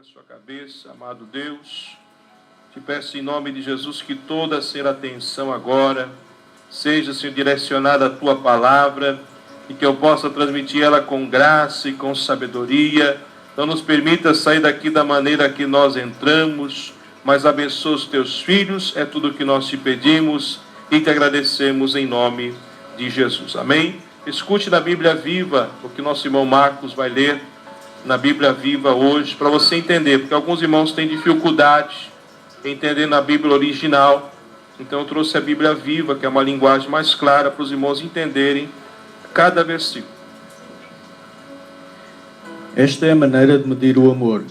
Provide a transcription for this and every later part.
a sua cabeça, amado Deus. Te peço em nome de Jesus que toda a atenção agora seja, Senhor, direcionada à Tua palavra e que eu possa transmitir ela com graça e com sabedoria. Não nos permita sair daqui da maneira que nós entramos, mas abençoa os Teus filhos, é tudo o que nós te pedimos e te agradecemos em nome de Jesus. Amém? Escute na Bíblia Viva o que nosso irmão Marcos vai ler na Bíblia Viva hoje, para você entender, porque alguns irmãos têm dificuldade em entender na Bíblia original. Então eu trouxe a Bíblia Viva, que é uma linguagem mais clara para os irmãos entenderem cada versículo. Esta é a maneira de medir o amor.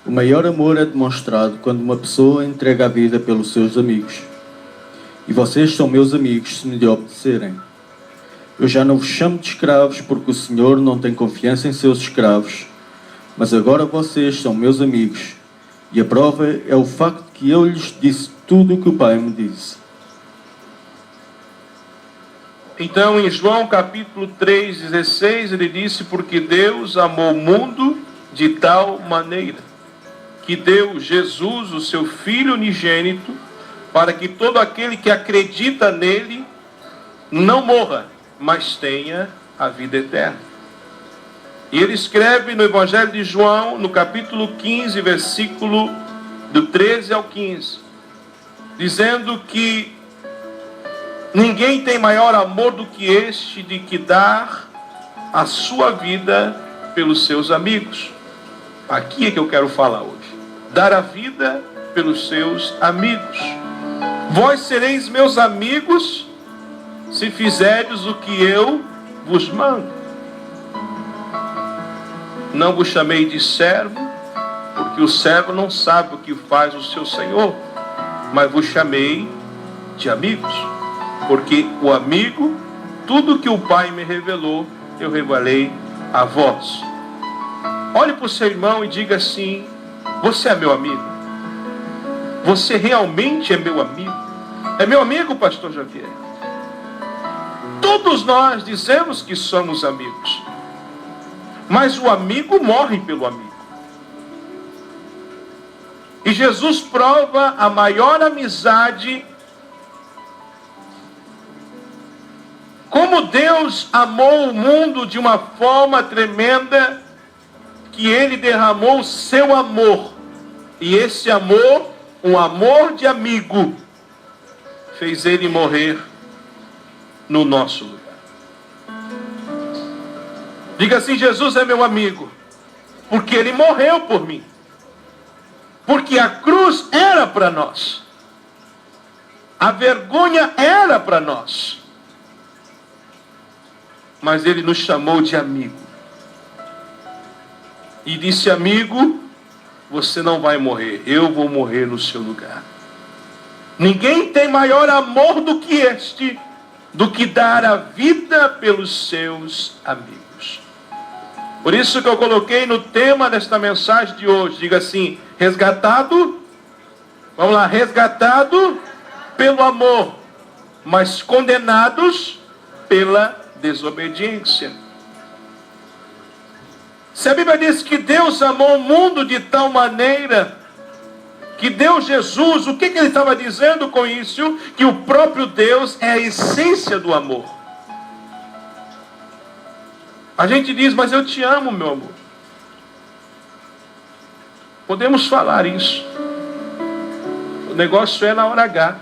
O maior amor é demonstrado quando uma pessoa entrega a vida pelos seus amigos. E vocês são meus amigos se me obedecerem. Eu já não vos chamo de escravos porque o Senhor não tem confiança em seus escravos, mas agora vocês são meus amigos. E a prova é o facto de que eu lhes disse tudo o que o Pai me disse. Então, em João capítulo 3,16, ele disse: porque Deus amou o mundo de tal maneira que deu Jesus, o seu Filho unigênito, para que todo aquele que acredita nele não morra, mas tenha a vida eterna. E ele escreve no Evangelho de João, no capítulo 15, versículo do 13 ao 15, dizendo que ninguém tem maior amor do que este, de que dar a sua vida pelos seus amigos. Aqui é que eu quero falar hoje. Dar a vida pelos seus amigos. Vós sereis meus amigos se fizerdes o que eu vos mando. Não vos chamei de servo, porque o servo não sabe o que faz o seu senhor, mas vos chamei de amigos, porque o amigo, tudo que o Pai me revelou, eu revelei a vós. Olhe para o seu irmão e diga assim: você é meu amigo? Você realmente é meu amigo? É meu amigo, pastor Javier? Todos nós dizemos que somos amigos, mas o amigo morre pelo amigo. E Jesus prova a maior amizade. Como Deus amou o mundo de uma forma tremenda, que Ele derramou o seu amor. E esse amor, um amor de amigo, fez Ele morrer no nosso lugar. Diga assim: Jesus é meu amigo, porque Ele morreu por mim. Porque a cruz era para nós. A vergonha era para nós. Mas Ele nos chamou de amigo. E disse: amigo, você não vai morrer, eu vou morrer no seu lugar. Ninguém tem maior amor do que este, do que dar a vida pelos seus amigos. Por isso que eu coloquei no tema desta mensagem de hoje, diga assim: resgatado, vamos lá, resgatado pelo amor, mas condenados pela desobediência. Se a Bíblia diz que Deus amou o mundo de tal maneira que deu Jesus, o que ele estava dizendo com isso? Que o próprio Deus é a essência do amor. A gente diz: mas eu te amo, meu amor. Podemos falar isso. O negócio é na hora H.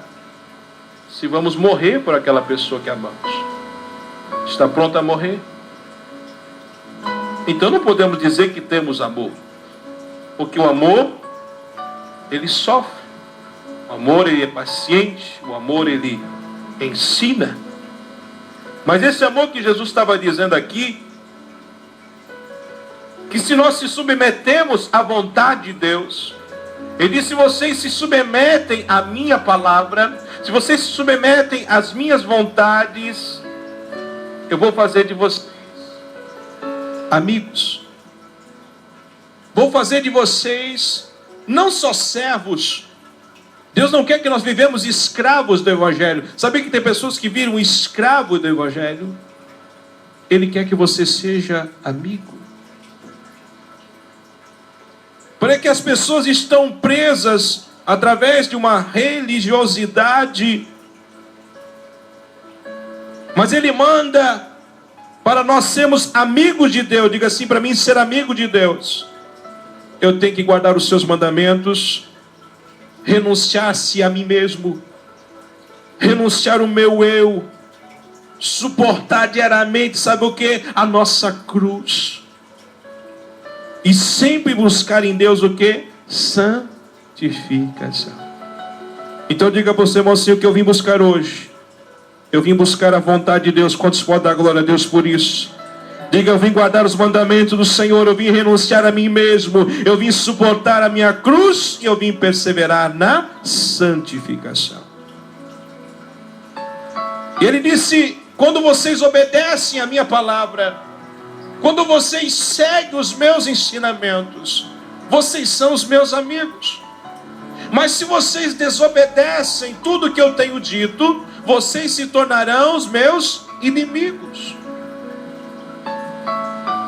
Se vamos morrer por aquela pessoa que amamos. Está pronto a morrer? Então não podemos dizer que temos amor. Porque o amor, ele sofre. O amor, ele é paciente. O amor, ele ensina. Mas esse amor que Jesus estava dizendo aqui, que se nós se submetemos à vontade de Deus, Ele disse: se vocês se submetem à minha palavra, se vocês se submetem às minhas vontades, eu vou fazer de vocês amigos. Vou fazer de vocês não só servos. Deus não quer que nós vivemos escravos do Evangelho. Sabia que tem pessoas que viram escravo do Evangelho? Ele quer que você seja amigo. Para que as pessoas estão presas através de uma religiosidade. Mas Ele manda para nós sermos amigos de Deus. Diga assim para mim: ser amigo de Deus, eu tenho que guardar os seus mandamentos, renunciar-se a mim mesmo, renunciar o meu eu, suportar diariamente, sabe o que? A nossa cruz. E sempre buscar em Deus o que? Santificação. Então diga para você, irmãozinho, o que eu vim buscar hoje. Eu vim buscar a vontade de Deus. Quantos podem dar glória a Deus por isso? Diga: eu vim guardar os mandamentos do Senhor. Eu vim renunciar a mim mesmo. Eu vim suportar a minha cruz. E eu vim perseverar na santificação. E Ele disse: quando vocês obedecem a minha palavra, quando vocês seguem os meus ensinamentos, vocês são os meus amigos. Mas se vocês desobedecem tudo que eu tenho dito, vocês se tornarão os meus inimigos.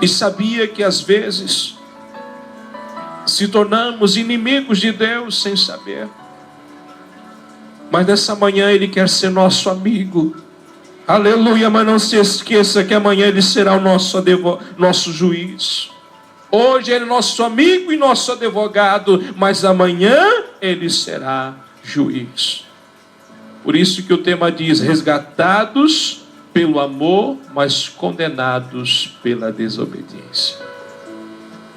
E sabia que às vezes se tornamos inimigos de Deus sem saber. Mas nessa manhã Ele quer ser nosso amigo. Aleluia, mas não se esqueça que amanhã Ele será o nosso juiz. Hoje Ele é nosso amigo e nosso advogado, mas amanhã Ele será juiz. Por isso que o tema diz: resgatados pelo amor, mas condenados pela desobediência.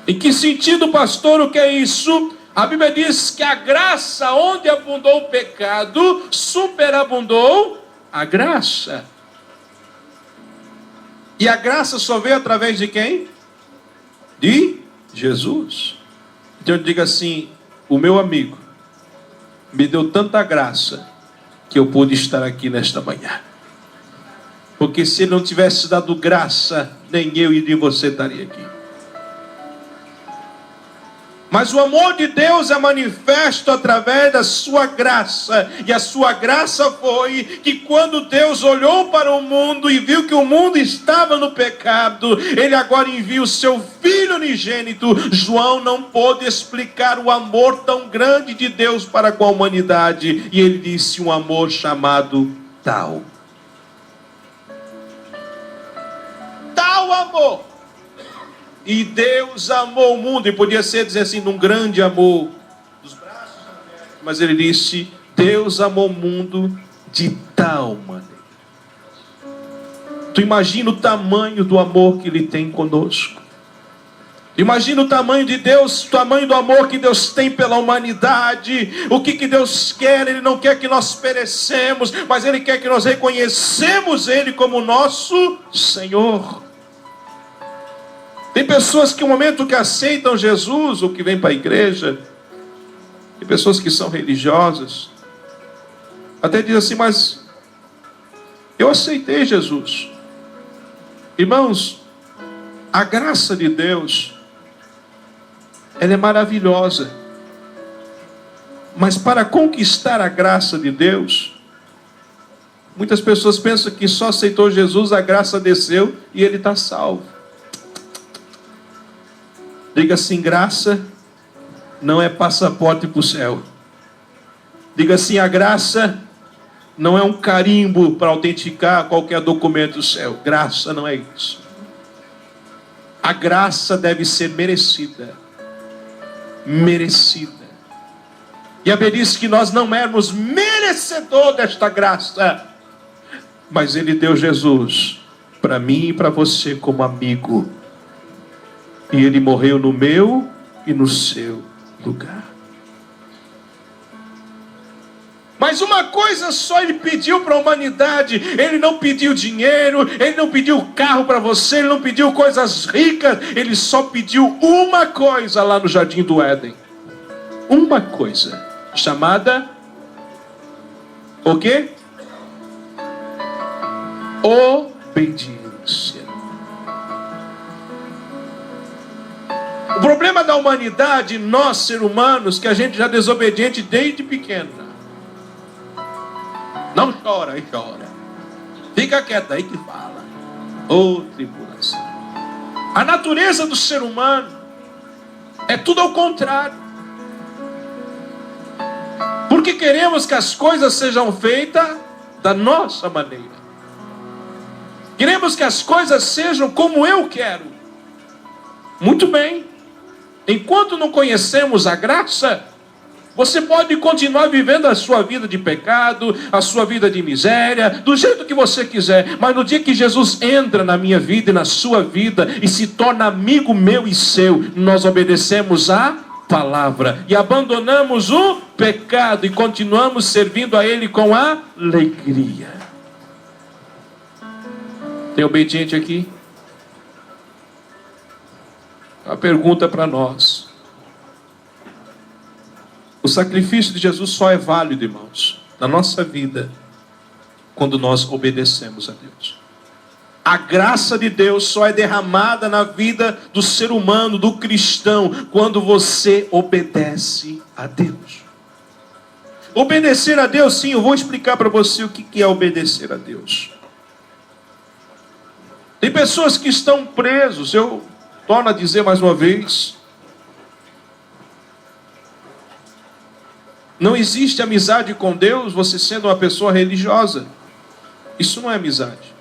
Em que sentido, pastor, o que é isso? A Bíblia diz que a graça, onde abundou o pecado, superabundou a graça. E a graça só veio através de quem? De Jesus. Então diga assim: o meu amigo me deu tanta graça que eu pude estar aqui nesta manhã. Porque se Ele não tivesse dado graça, nem eu e nem você estaria aqui. Mas o amor de Deus é manifesto através da sua graça. E a sua graça foi que quando Deus olhou para o mundo e viu que o mundo estava no pecado, Ele agora envia o seu Filho unigênito. João não pôde explicar o amor tão grande de Deus para com a humanidade. E ele disse: um amor chamado tal. Tal amor. E Deus amou o mundo. E podia ser dizer assim, num grande amor, dos braços abertos. Mas Ele disse: Deus amou o mundo de tal maneira. Tu imagina o tamanho do amor que Ele tem conosco. Imagina o tamanho de Deus, o tamanho do amor que Deus tem pela humanidade. O que Deus quer? Ele não quer que nós perecemos, mas Ele quer que nós reconhecemos Ele como nosso Senhor. Tem pessoas que no momento que aceitam Jesus, ou que vêm para a igreja, tem pessoas que são religiosas, até dizem assim: mas eu aceitei Jesus. Irmãos, a graça de Deus, ela é maravilhosa. Mas para conquistar a graça de Deus, muitas pessoas pensam que só aceitou Jesus, a graça desceu e ele está salvo. Diga assim: graça não é passaporte para o céu. Diga assim: a graça não é um carimbo para autenticar qualquer documento do céu. Graça não é isso. A graça deve ser merecida. Merecida. E a Bíblia diz que nós não éramos merecedores desta graça, mas Ele deu Jesus para mim e para você como amigo. E Ele morreu no meu e no seu lugar. Mas uma coisa só Ele pediu para a humanidade. Ele não pediu dinheiro, Ele não pediu carro para você, Ele não pediu coisas ricas. Ele só pediu uma coisa lá no Jardim do Éden. Uma coisa, chamada o quê? Obediência. O problema da humanidade, nós seres humanos, que a gente já é desobediente desde pequeno. Não chora, aí chora. Fica quieto, aí que fala. Ô tribulação. A natureza do ser humano É tudo ao contrário. Porque queremos que as coisas sejam feitas da nossa maneira. Queremos que as coisas sejam como eu quero. Muito bem. Enquanto não conhecemos a graça, você pode continuar vivendo a sua vida de pecado, a sua vida de miséria, do jeito que você quiser. Mas no dia que Jesus entra na minha vida e na sua vida e se torna amigo meu e seu, nós obedecemos a palavra e abandonamos o pecado e continuamos servindo a Ele com alegria. Tem obediente aqui? A pergunta para nós. O sacrifício de Jesus só é válido, irmãos, na nossa vida, quando nós obedecemos a Deus. A graça de Deus só é derramada na vida do ser humano, do cristão, quando você obedece a Deus. Obedecer a Deus, sim, eu vou explicar para você o que é obedecer a Deus. Tem pessoas que estão presos, eu torno a dizer mais uma vez, não existe amizade com Deus você sendo uma pessoa religiosa. Isso não é amizade.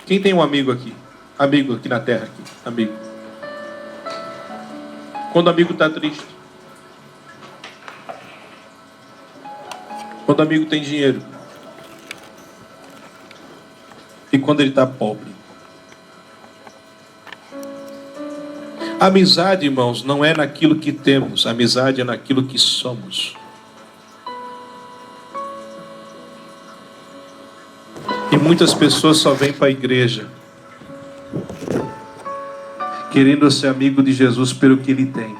Quem tem um amigo aqui? Amigo aqui na terra, aqui. Amigo. Quando o amigo está triste. Quando o amigo tem dinheiro. E quando ele está pobre. Amizade, irmãos, não é naquilo que temos. Amizade é naquilo que somos. E muitas pessoas só vêm para a igreja querendo ser amigo de Jesus pelo que ele tem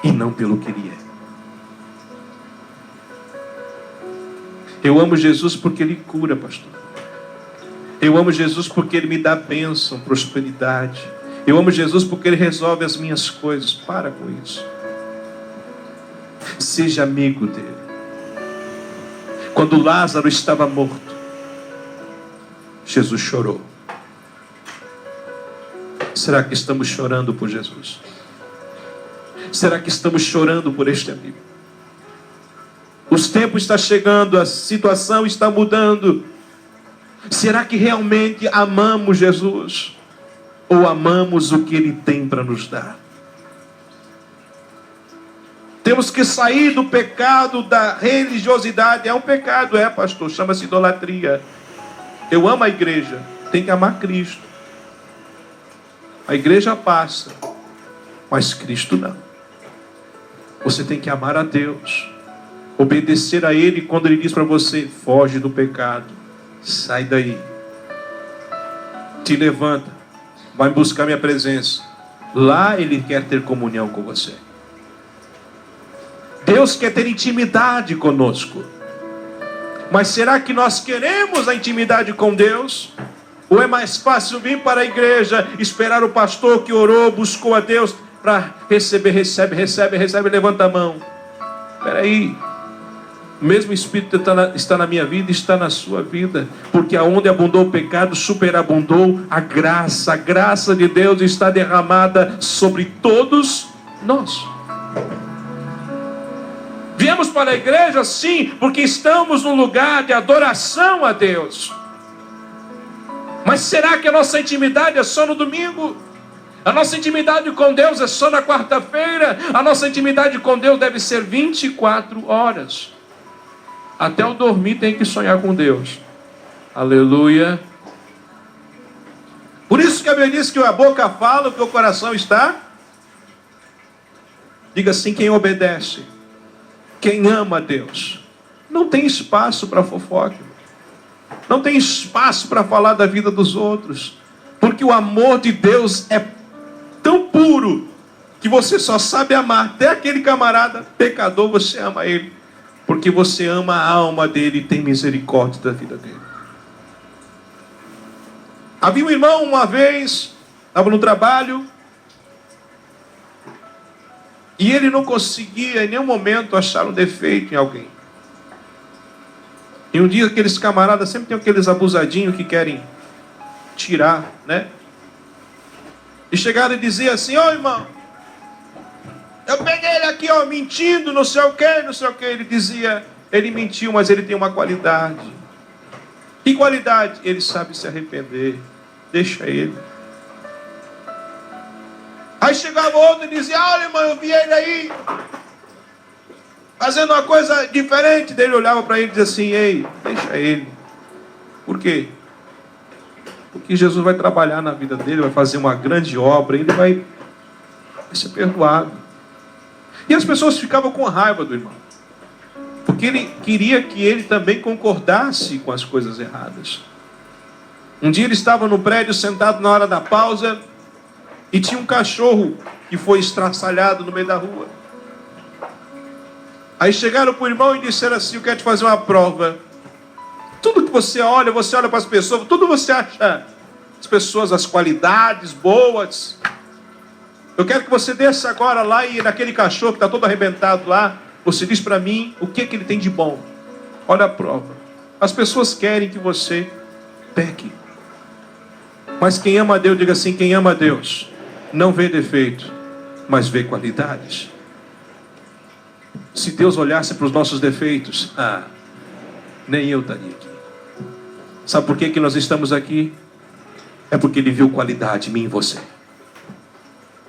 e não pelo que ele é. Eu amo Jesus porque ele cura, pastor. Eu amo Jesus porque ele me dá bênção, prosperidade. Eu amo Jesus porque ele resolve as minhas coisas. Para com isso. Seja amigo dele. Quando Lázaro estava morto, Jesus chorou. Será que estamos chorando por Jesus? Será que estamos chorando por este amigo? Os tempos estão chegando, a situação está mudando. Será que realmente amamos Jesus? Ou amamos o que Ele tem para nos dar? Temos que sair do pecado da religiosidade. É um pecado, pastor, chama-se idolatria. Eu amo a igreja, tem que amar Cristo. A igreja passa, mas Cristo não. Você tem que amar a Deus, obedecer a Ele quando Ele diz para você, foge do pecado, sai daí, te levanta, vai buscar minha presença. Lá Ele quer ter comunhão com você. Deus quer ter intimidade conosco. Mas será que nós queremos a intimidade com Deus? Ou é mais fácil vir para a igreja, esperar o pastor que orou, buscou a Deus, para receber, recebe, levanta a mão. Espera aí. O mesmo Espírito está na minha vida e está na sua vida. Porque aonde abundou o pecado, superabundou a graça. A graça de Deus está derramada sobre todos nós. Viemos para a igreja, sim, porque estamos num lugar de adoração a Deus. Mas será que a nossa intimidade é só no domingo? A nossa intimidade com Deus é só na quarta-feira? A nossa intimidade com Deus deve ser 24 horas. Até o dormir tem que sonhar com Deus. Aleluia. Por isso que a Bíblia diz que a boca fala, o que o coração está. Diga assim, quem obedece, quem ama a Deus, não tem espaço para fofoca. Não tem espaço para falar da vida dos outros. Porque o amor de Deus é tão puro que você só sabe amar. Até aquele camarada pecador, você ama ele. Porque você ama a alma dele e tem misericórdia da vida dele. Havia um irmão uma vez, estava no trabalho, e ele não conseguia em nenhum momento achar um defeito em alguém. E um dia aqueles camaradas, sempre tem aqueles abusadinhos que querem tirar, né? E chegaram e diziam assim: ô irmão, eu peguei ele aqui, ó, mentindo, não sei o que, não sei o que. Ele dizia: ele mentiu, mas ele tem uma qualidade. Que qualidade? Ele sabe se arrepender. Deixa ele. Aí chegava outro e dizia: olha, irmão, eu vi ele aí fazendo uma coisa diferente. Daí ele olhava para ele e dizia assim: ei, deixa ele. Por quê? Porque Jesus vai trabalhar na vida dele, vai fazer uma grande obra, ele vai ser perdoado. E as pessoas ficavam com raiva do irmão, porque ele queria que ele também concordasse com as coisas erradas. Um dia ele estava no prédio, sentado na hora da pausa, e tinha um cachorro que foi estraçalhado no meio da rua. Aí chegaram para o irmão e disseram assim: eu quero te fazer uma prova. Tudo que você olha para as pessoas, tudo você acha as pessoas, as qualidades boas. Eu quero que você desça agora lá e naquele cachorro que está todo arrebentado lá, você diz para mim o que ele tem de bom. Olha a prova. As pessoas querem que você peque. Mas quem ama a Deus, diga assim: quem ama a Deus não vê defeito, mas vê qualidades. Se Deus olhasse para os nossos defeitos, nem eu estaria aqui. Sabe por que nós estamos aqui? É porque Ele viu qualidade em mim e em você.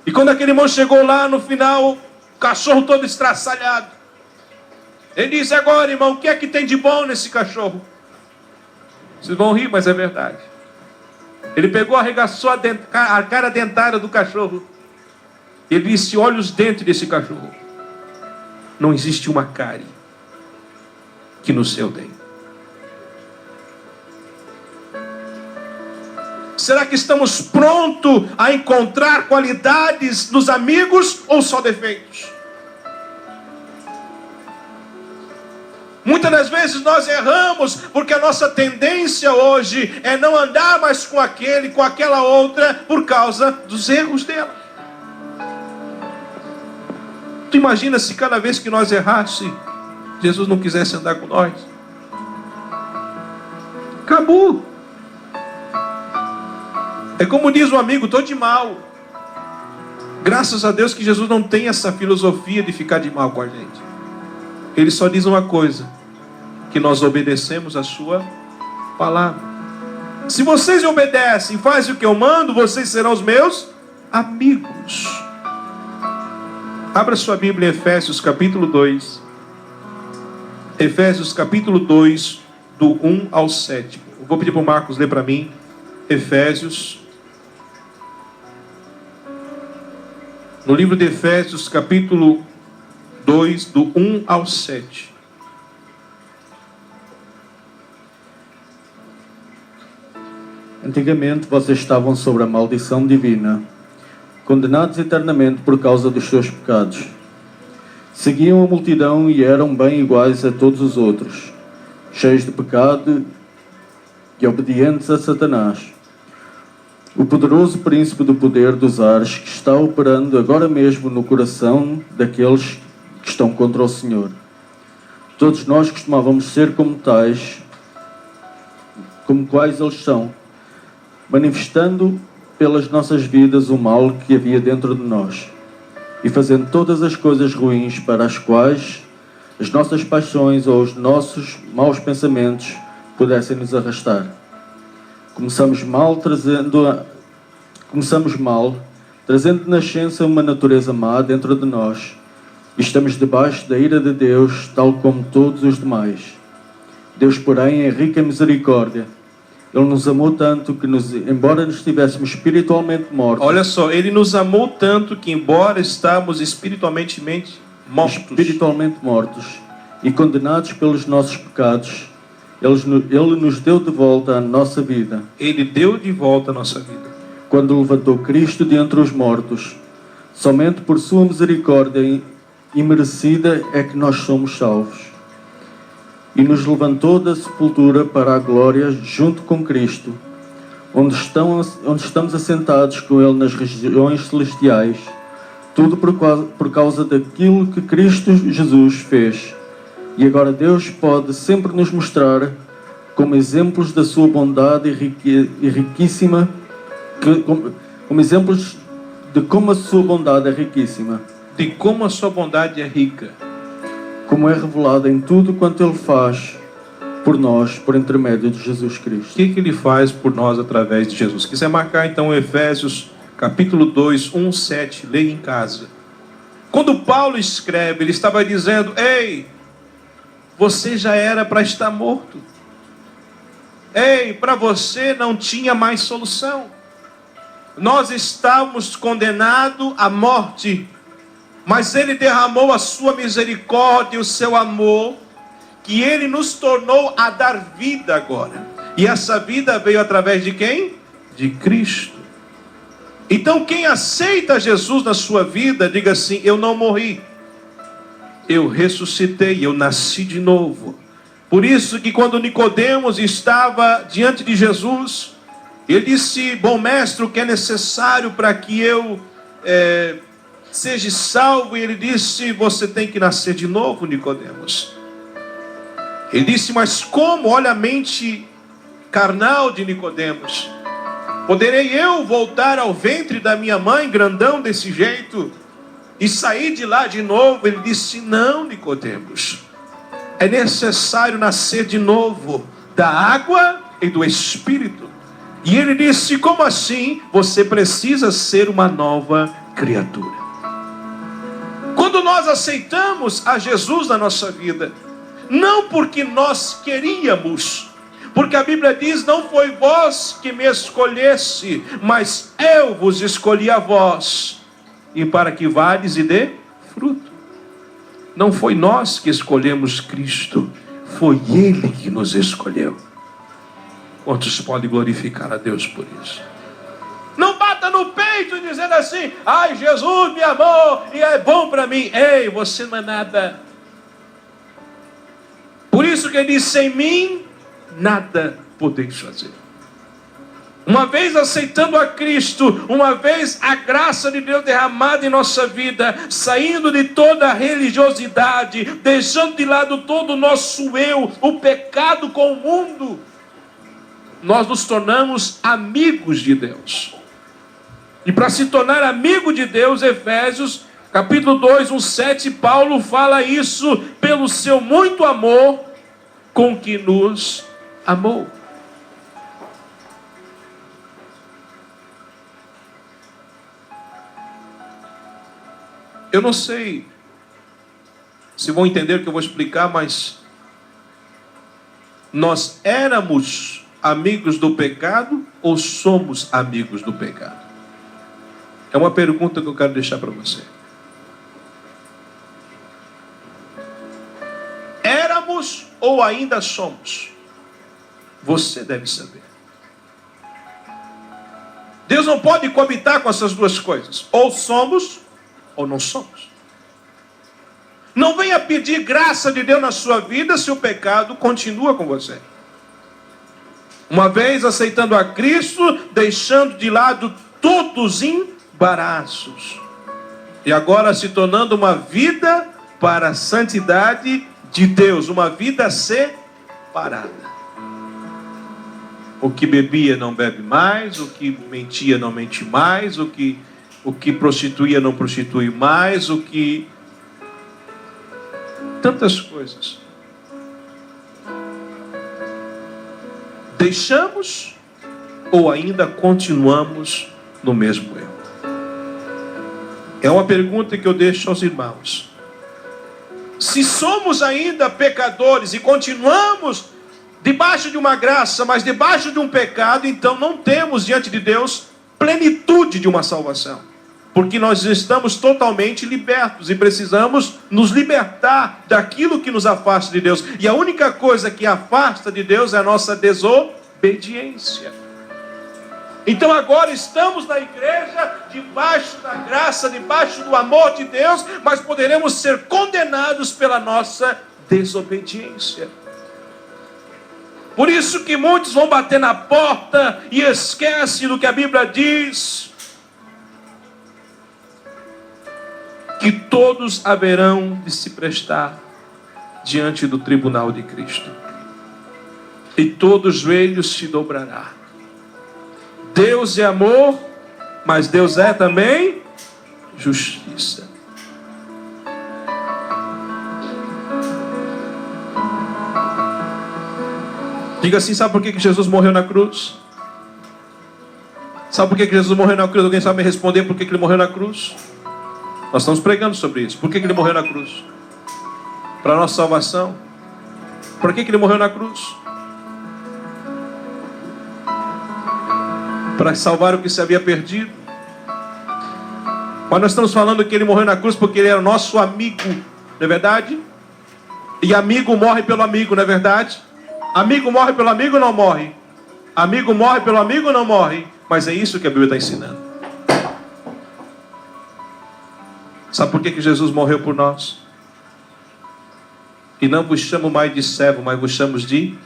E quando aquele irmão chegou lá no final, o cachorro todo estraçalhado, ele disse: agora, irmão, o que é que tem de bom nesse cachorro? Vocês vão rir, mas é verdade. Ele pegou, arregaçou a cara dentária do cachorro. Ele disse: olha os dentes desse cachorro. Não existe uma cárie que no seu tem. Será que estamos prontos a encontrar qualidades nos amigos ou só defeitos? Muitas das vezes nós erramos porque a nossa tendência hoje é não andar mais com aquele, com aquela outra, por causa dos erros dela. Tu imagina se cada vez que nós errasse, Jesus não quisesse andar com nós? Acabou. É como diz um amigo: estou de mal. Graças a Deus que Jesus não tem essa filosofia de ficar de mal com a gente. Ele só diz uma coisa: que nós obedecemos a sua palavra. Se vocês obedecem e fazem o que eu mando, vocês serão os meus amigos. Abra sua Bíblia em Efésios capítulo 2. Efésios capítulo 2, do 1 ao 7. Eu vou pedir para o Marcos ler para mim. Efésios. No livro de Efésios capítulo 2, do 1 ao 7. Antigamente vocês estavam sob a maldição divina, condenados eternamente por causa dos seus pecados. Seguiam a multidão e eram bem iguais a todos os outros, cheios de pecado e obedientes a Satanás, o poderoso príncipe do poder dos ares, que está operando agora mesmo no coração daqueles que estão contra o Senhor. Todos nós costumávamos ser como tais, como quais eles são, manifestando pelas nossas vidas o mal que havia dentro de nós e fazendo todas as coisas ruins para as quais as nossas paixões ou os nossos maus pensamentos pudessem nos arrastar. Começamos mal, trazendo de nascença uma natureza má dentro de nós, e estamos debaixo da ira de Deus, tal como todos os demais. Deus, porém, é rico em misericórdia. Ele nos amou tanto que, embora nos estivéssemos espiritualmente mortos... Olha só, Ele nos amou tanto que, embora estávamos espiritualmente mortos e condenados pelos nossos pecados, Ele nos deu de volta a nossa vida. Ele deu de volta a nossa vida. Quando levantou Cristo de entre os mortos, somente por sua misericórdia imerecida é que nós somos salvos. E nos levantou da sepultura para a glória junto com Cristo, onde estamos assentados com Ele nas regiões celestiais, tudo por causa daquilo que Cristo Jesus fez. E agora Deus pode sempre nos mostrar, como exemplos da sua bondade e riquíssima, como exemplos de como a sua bondade é riquíssima, de como a sua bondade é rica, como é revelada em tudo quanto Ele faz por nós, por intermédio de Jesus o Cristo. que Ele faz por nós através de Jesus. Se quiser marcar então Efésios capítulo 2, 1, 7, leia em casa. Quando Paulo escreve, ele estava dizendo: ei, você já era para estar morto. Ei, para você não tinha mais solução. Nós estávamos condenados à morte, mas Ele derramou a sua misericórdia e o seu amor, que Ele nos tornou a dar vida agora. E essa vida veio através de quem? De Cristo. Então quem aceita Jesus na sua vida, diga assim: eu não morri, eu ressuscitei, eu nasci de novo. Por isso que quando Nicodemos estava diante de Jesus, ele disse: bom mestre, o que é necessário para que eu seja salvo? E ele disse: você tem que nascer de novo, Nicodemos. Ele disse: mas como? Olha a mente carnal de Nicodemos. Poderei eu voltar ao ventre da minha mãe, grandão desse jeito, e sair de lá de novo? Ele disse: não, Nicodemos, é necessário nascer de novo da água e do Espírito. E ele disse: como assim? Você precisa ser uma nova criatura. Quando nós aceitamos a Jesus na nossa vida, não porque nós queríamos, porque a Bíblia diz: não foi vós que me escolhesse, mas eu vos escolhi a vós, e para que vades e dê fruto. Não foi nós que escolhemos Cristo, foi Ele que nos escolheu. Quantos podem glorificar a Deus por isso? Não bata no peito dizendo assim: ai, Jesus me amou e é bom para mim. Ei, você não é nada. Por isso que Ele diz: sem mim nada podeis fazer. Uma vez aceitando a Cristo, uma vez a graça de Deus derramada em nossa vida, saindo de toda a religiosidade, deixando de lado todo o nosso eu, o pecado com o mundo, nós nos tornamos amigos de Deus. E para se tornar amigo de Deus, Efésios capítulo 2, 1, 7, Paulo fala isso: pelo seu muito amor com que nos amou. Eu não sei se vão entender o que eu vou explicar, mas nós éramos amigos do pecado ou somos amigos do pecado? É uma pergunta que eu quero deixar para você. Éramos ou ainda somos? Você deve saber. Deus não pode coabitar com essas duas coisas. Ou somos ou não somos. Não venha pedir graça de Deus na sua vida se o pecado continua com você. Uma vez aceitando a Cristo, deixando de lado todos os embaraços, e agora se tornando uma vida para a santidade de Deus, uma vida separada. O que bebia não bebe mais, o que mentia não mente mais, o que prostituía não prostitui mais, tantas coisas. Deixamos ou ainda continuamos no mesmo erro? É uma pergunta que eu deixo aos irmãos. Se somos ainda pecadores e continuamos debaixo de uma graça, mas debaixo de um pecado, então não temos diante de Deus plenitude de uma salvação. Porque nós estamos totalmente libertos e precisamos nos libertar daquilo que nos afasta de Deus. E a única coisa que afasta de Deus é a nossa desobediência. Então agora estamos na igreja, debaixo da graça, debaixo do amor de Deus, mas poderemos ser condenados pela nossa desobediência. Por isso que muitos vão bater na porta e esquecem do que a Bíblia diz: que todos haverão de se prestar diante do tribunal de Cristo, e todo joelho se dobrará. Deus é amor, mas Deus é também justiça. Diga assim, sabe por que Jesus morreu na cruz? Sabe por que Jesus morreu na cruz? Alguém sabe me responder por que ele morreu na cruz? Nós estamos pregando sobre isso. Por que ele morreu na cruz? Para a nossa salvação. Por que ele morreu na cruz? Para salvar o que se havia perdido. Mas nós estamos falando que ele morreu na cruz porque ele era o nosso amigo, não é verdade? E amigo morre pelo amigo, não é verdade? Amigo morre pelo amigo ou não morre? Amigo morre pelo amigo ou não morre? Mas é isso que a Bíblia está ensinando. Sabe por que Jesus morreu por nós? E não vos chamo mais de servo, mas vos chamo de...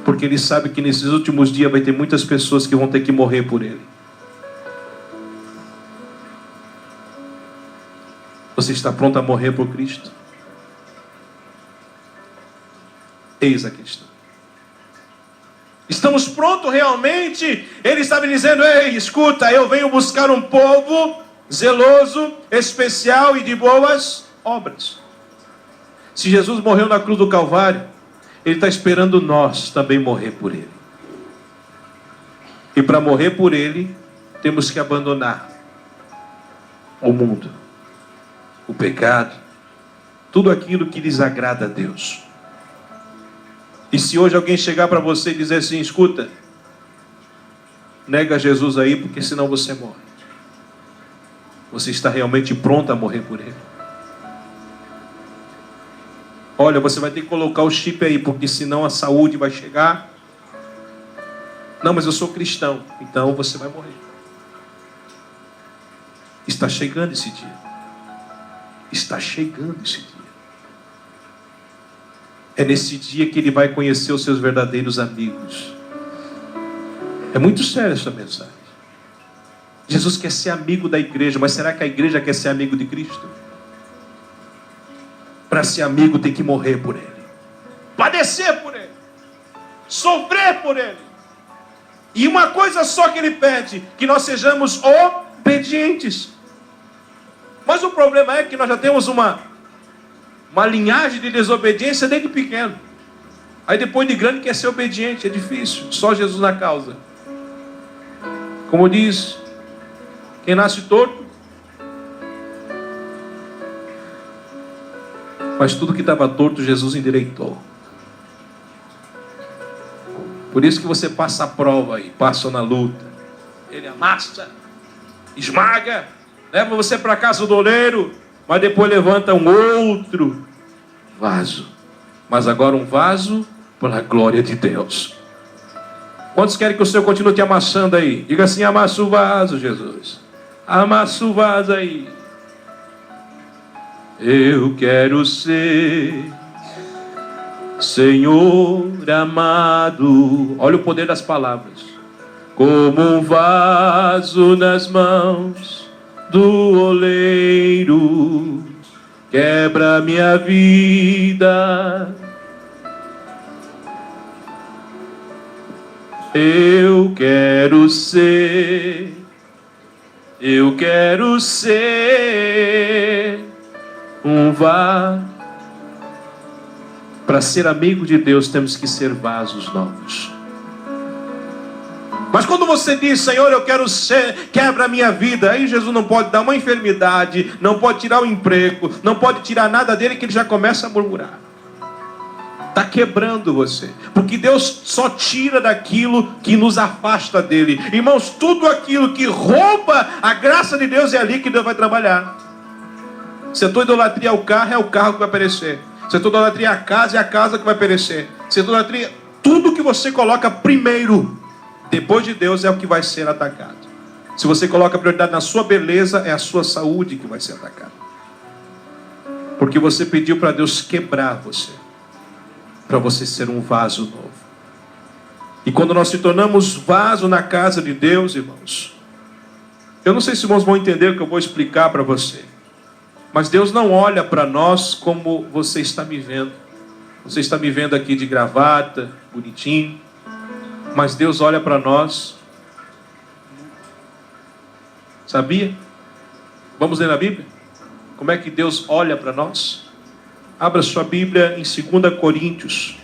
Porque ele sabe que nesses últimos dias vai ter muitas pessoas que vão ter que morrer por ele. Você está pronto a morrer por Cristo? Eis a questão. Estamos prontos realmente? Ele estava dizendo, ei, escuta, eu venho buscar um povo zeloso, especial e de boas obras. Se Jesus morreu na cruz do Calvário, ele está esperando nós também morrer por ele. E para morrer por ele, temos que abandonar o mundo, o pecado, tudo aquilo que desagrada a Deus. E se hoje alguém chegar para você e dizer assim, escuta, nega Jesus aí, porque senão você morre. Você está realmente pronto a morrer por ele? Olha, você vai ter que colocar o chip aí, porque senão a saúde vai chegar. Não, mas eu sou cristão. Então você vai morrer. Está chegando esse dia. Está chegando esse dia. É nesse dia que ele vai conhecer os seus verdadeiros amigos. É muito sério essa mensagem. Jesus quer ser amigo da igreja, mas será que a igreja quer ser amigo de Cristo? Para ser amigo tem que morrer por ele, padecer por ele, sofrer por ele. E uma coisa só que ele pede, que nós sejamos obedientes. Mas o problema é que nós já temos uma linhagem de desobediência desde pequeno. Aí depois de grande quer ser obediente, é difícil. Só Jesus na causa. Como diz, quem nasce torto, mas tudo que estava torto, Jesus endireitou. Por isso que você passa a prova e passa na luta. Ele amassa, esmaga, leva você para a casa do oleiro, mas depois levanta um outro vaso. Mas agora um vaso para a glória de Deus. Quantos querem que o Senhor continue te amassando aí? Diga assim, amassa o vaso, Jesus. Amassa o vaso aí. Eu quero ser, Senhor amado. Olha o poder das palavras. Como um vaso nas mãos do oleiro, quebra minha vida. Eu quero ser um vaso. Para ser amigo de Deus, temos que ser vasos novos. Mas quando você diz, Senhor, eu quero ser, quebra a minha vida, aí Jesus não pode dar uma enfermidade, não pode tirar o emprego, não pode tirar nada dele, que ele já começa a murmurar. Está quebrando você. Porque Deus só tira daquilo que nos afasta dele. Irmãos, tudo aquilo que rouba a graça de Deus é ali que Deus vai trabalhar. Se a tua idolatria é o carro que vai perecer. Se a tua idolatria é a casa que vai perecer. Se a tua idolatria, tudo que você coloca primeiro, depois de Deus, é o que vai ser atacado. Se você coloca prioridade na sua beleza, é a sua saúde que vai ser atacada. Porque você pediu para Deus quebrar você, para você ser um vaso novo. E quando nós se tornamos vaso na casa de Deus, irmãos, eu não sei se irmãos vão entender o que eu vou explicar para você, mas Deus não olha para nós como você está me vendo. Você está me vendo aqui de gravata, bonitinho, mas Deus olha para nós Sabia? Vamos ler na Bíblia? Como é que Deus olha para nós? Abra sua Bíblia em 2 Coríntios,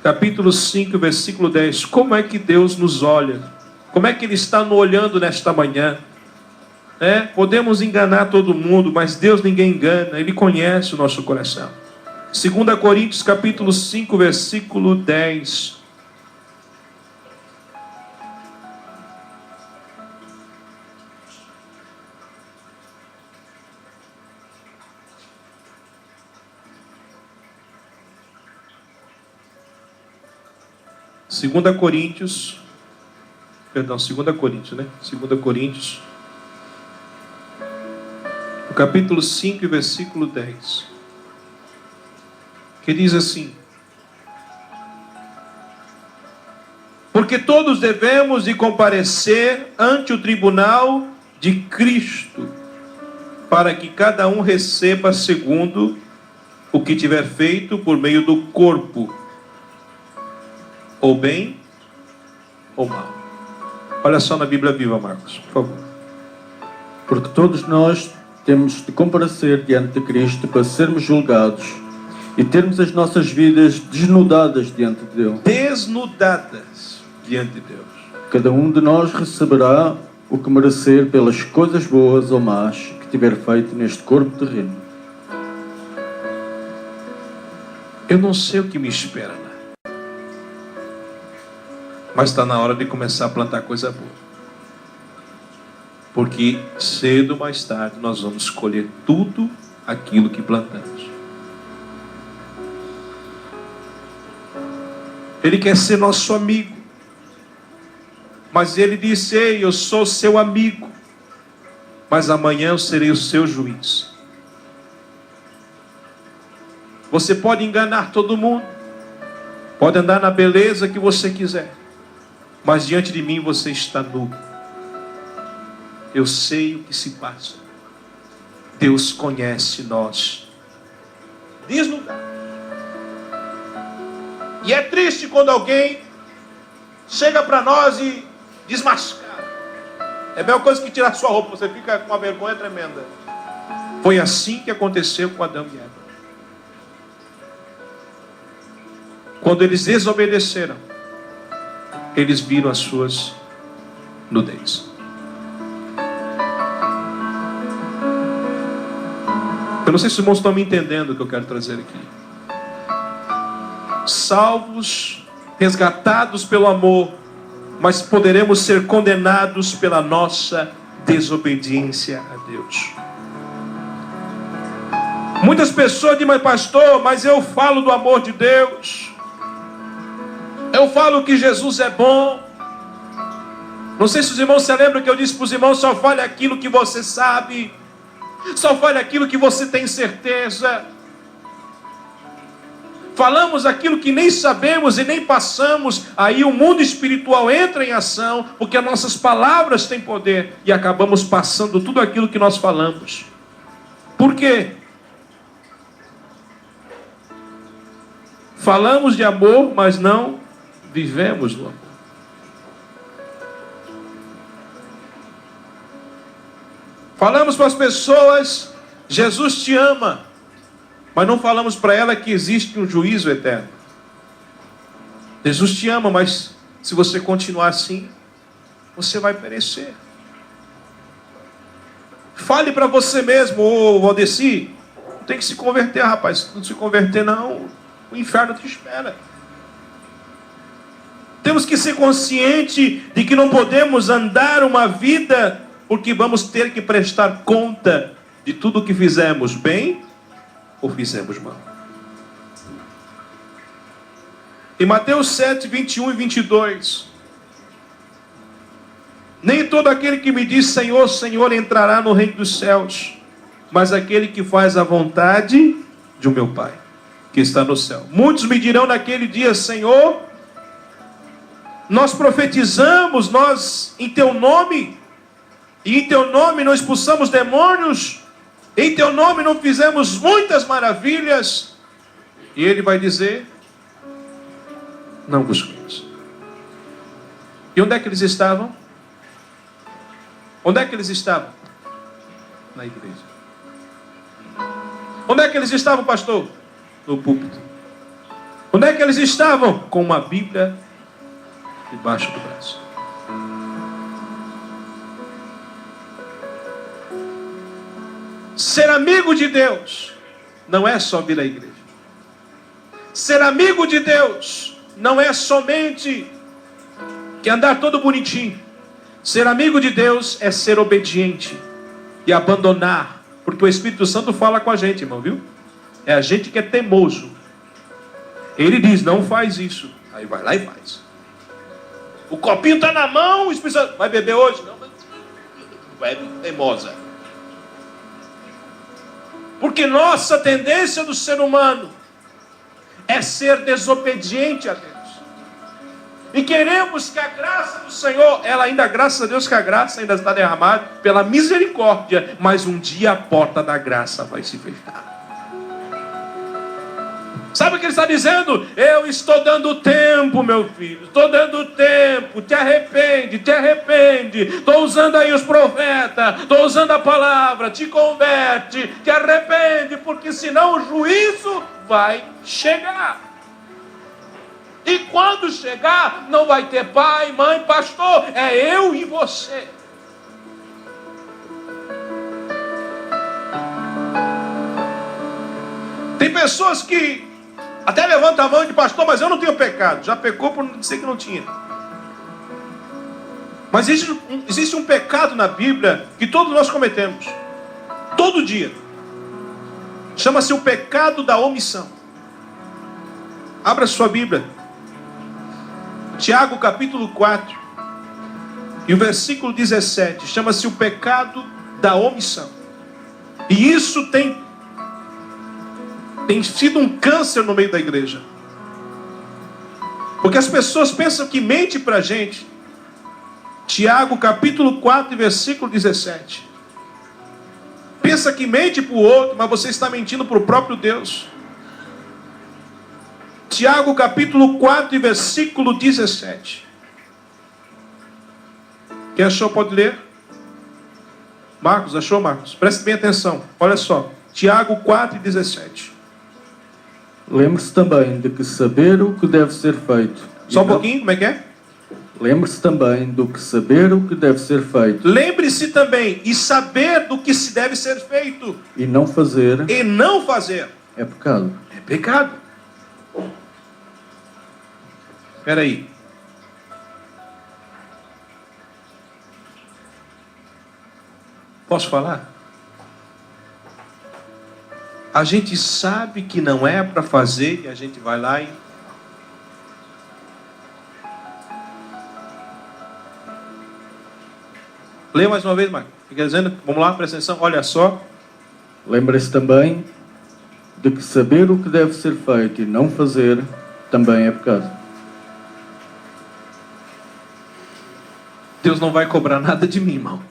capítulo 5, versículo 10. Como é que Deus nos olha? Como é que Ele está nos olhando nesta manhã? Podemos enganar todo mundo, mas Deus ninguém engana. Ele conhece o nosso coração. 2 Coríntios, capítulo 5, versículo 10. Segunda Coríntios, né? 2 Coríntios, no capítulo 5, versículo 10, que diz assim: porque todos devemos de comparecer ante o tribunal de Cristo, para que cada um receba segundo o que tiver feito por meio do corpo, ou bem ou mal. Olha só na Bíblia Viva, Marcos, por favor. Porque todos nós temos de comparecer diante de Cristo para sermos julgados e termos as nossas vidas desnudadas diante de Deus. Desnudadas diante de Deus. Cada um de nós receberá o que merecer pelas coisas boas ou más que tiver feito neste corpo terreno. Eu não sei o que me espera, né? Mas está na hora de começar a plantar coisa boa. Porque cedo ou mais tarde nós vamos colher tudo aquilo que plantamos. Ele quer ser nosso amigo. Mas ele disse: ei, eu sou seu amigo, mas amanhã eu serei o seu juiz. Você pode enganar todo mundo, pode andar na beleza que você quiser, mas diante de mim você está nu. Eu sei o que se passa. Deus conhece nós. Desnudar. E é triste quando alguém chega para nós e desmascara. É a mesma coisa que tirar sua roupa, você fica com uma vergonha tremenda. Foi assim que aconteceu com Adão e Eva. Quando eles desobedeceram, eles viram as suas nudez. Eu não sei se os irmãos estão me entendendo o que eu quero trazer aqui. Salvos, resgatados pelo amor, mas poderemos ser condenados pela nossa desobediência a Deus. Muitas pessoas dizem: mas pastor, mas eu falo do amor de Deus, eu falo que Jesus é bom. Não sei se os irmãos se lembram que eu disse para os irmãos: só fale aquilo que você sabe, só fale aquilo que você tem certeza. Falamos aquilo que nem sabemos e nem passamos, aí o mundo espiritual entra em ação, porque as nossas palavras têm poder, e acabamos passando tudo aquilo que nós falamos. Por quê? Falamos de amor, mas não vivemos no amor. Falamos para as pessoas: Jesus te ama, mas não falamos para ela que existe um juízo eterno. Jesus te ama, mas se você continuar assim, você vai perecer. Fale para você mesmo: ô Valdeci, não tem que se converter, rapaz. Se não se converter, não, o inferno te espera. Temos que ser conscientes de que não podemos andar uma vida, porque vamos ter que prestar conta de tudo o que fizemos bem ou fizemos mal. Em Mateus 7, 21 e 22. Nem todo aquele que me diz Senhor, Senhor entrará no reino dos céus, mas aquele que faz a vontade de meu Pai que está no céu. Muitos me dirão naquele dia: Senhor, nós profetizamos, nós em teu nome, e em teu nome não expulsamos demônios, em teu nome não fizemos muitas maravilhas. E ele vai dizer: não vos conheço. E onde é que eles estavam? Onde é que eles estavam? Na igreja. Onde é que eles estavam, pastor? No púlpito. Onde é que eles estavam? Com uma Bíblia debaixo do braço. Ser amigo de Deus não é só vir à igreja. Ser amigo de Deus não é somente que andar todo bonitinho. Ser amigo de Deus é ser obediente e abandonar, porque o Espírito Santo fala com a gente, irmão, viu? É a gente que é teimoso. Ele diz, não faz isso. Aí vai lá e faz. O copinho está na mão, o Espírito Santo vai beber hoje? Não, vai teimosa. Porque nossa tendência do ser humano é ser desobediente a Deus. E queremos que a graça do Senhor, ela ainda, graças a Deus que a graça ainda está derramada pela misericórdia, mas um dia a porta da graça vai se fechar. Sabe o que ele está dizendo? Eu estou dando tempo, meu filho. Estou dando tempo. Te arrepende, te arrepende. Estou usando aí os profetas. Estou usando a palavra. Te converte, te arrepende. Porque senão o juízo vai chegar. E quando chegar, não vai ter pai, mãe, pastor. É eu e você. Tem pessoas que até levanta a mão e diz, pastor, mas eu não tenho pecado. Já pecou por dizer que não tinha. Mas existe um pecado na Bíblia que todos nós cometemos. Todo dia. Chama-se o pecado da omissão. Abra sua Bíblia. Tiago capítulo 4. E o versículo 17. Chama-se o pecado da omissão. E isso tem sido um câncer no meio da igreja. Porque as pessoas pensam que mente para a gente. Tiago capítulo 4 versículo 17. Pensa que mente para o outro, mas você está mentindo para o próprio Deus. Tiago capítulo 4 versículo 17. Quem achou pode ler? Marcos, achou, Marcos? Preste bem atenção, olha só. Tiago 4 17. Lembre-se também de que saber o que deve ser feito. Só um pouquinho, como é que é? Lembre-se também do que saber o que deve ser feito. Lembre-se também e saber do que se deve ser feito. E não fazer. E não fazer. É pecado. É pecado. Espera aí. Posso falar? A gente sabe que não é para fazer e a gente vai lá e... Lê mais uma vez, Marcos. Fica dizendo, vamos lá, presta atenção, olha só. Lembre-se também de que saber o que deve ser feito e não fazer também é pecado. Deus não vai cobrar nada de mim, irmão.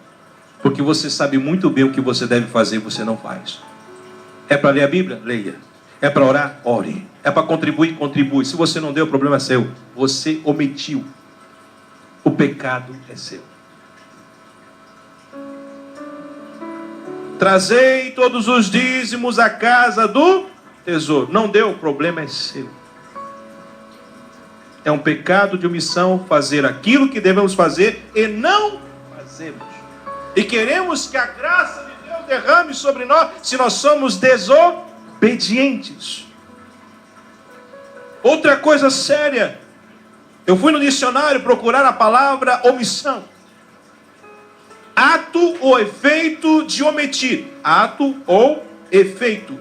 Porque você sabe muito bem o que você deve fazer e você não faz. É para ler a Bíblia? Leia. É para orar? Ore. É para contribuir? Contribui. Se você não deu, o problema é seu. Você omitiu. O pecado é seu. Trazei todos os dízimos à casa do tesouro. Não deu, o problema é seu. É um pecado de omissão fazer aquilo que devemos fazer e não fazemos. E queremos que a graça de Deus derrame sobre nós se nós somos desobedientes. Outra coisa séria. Eu fui no dicionário procurar a palavra omissão. Ato ou efeito de omitir. Ato ou efeito.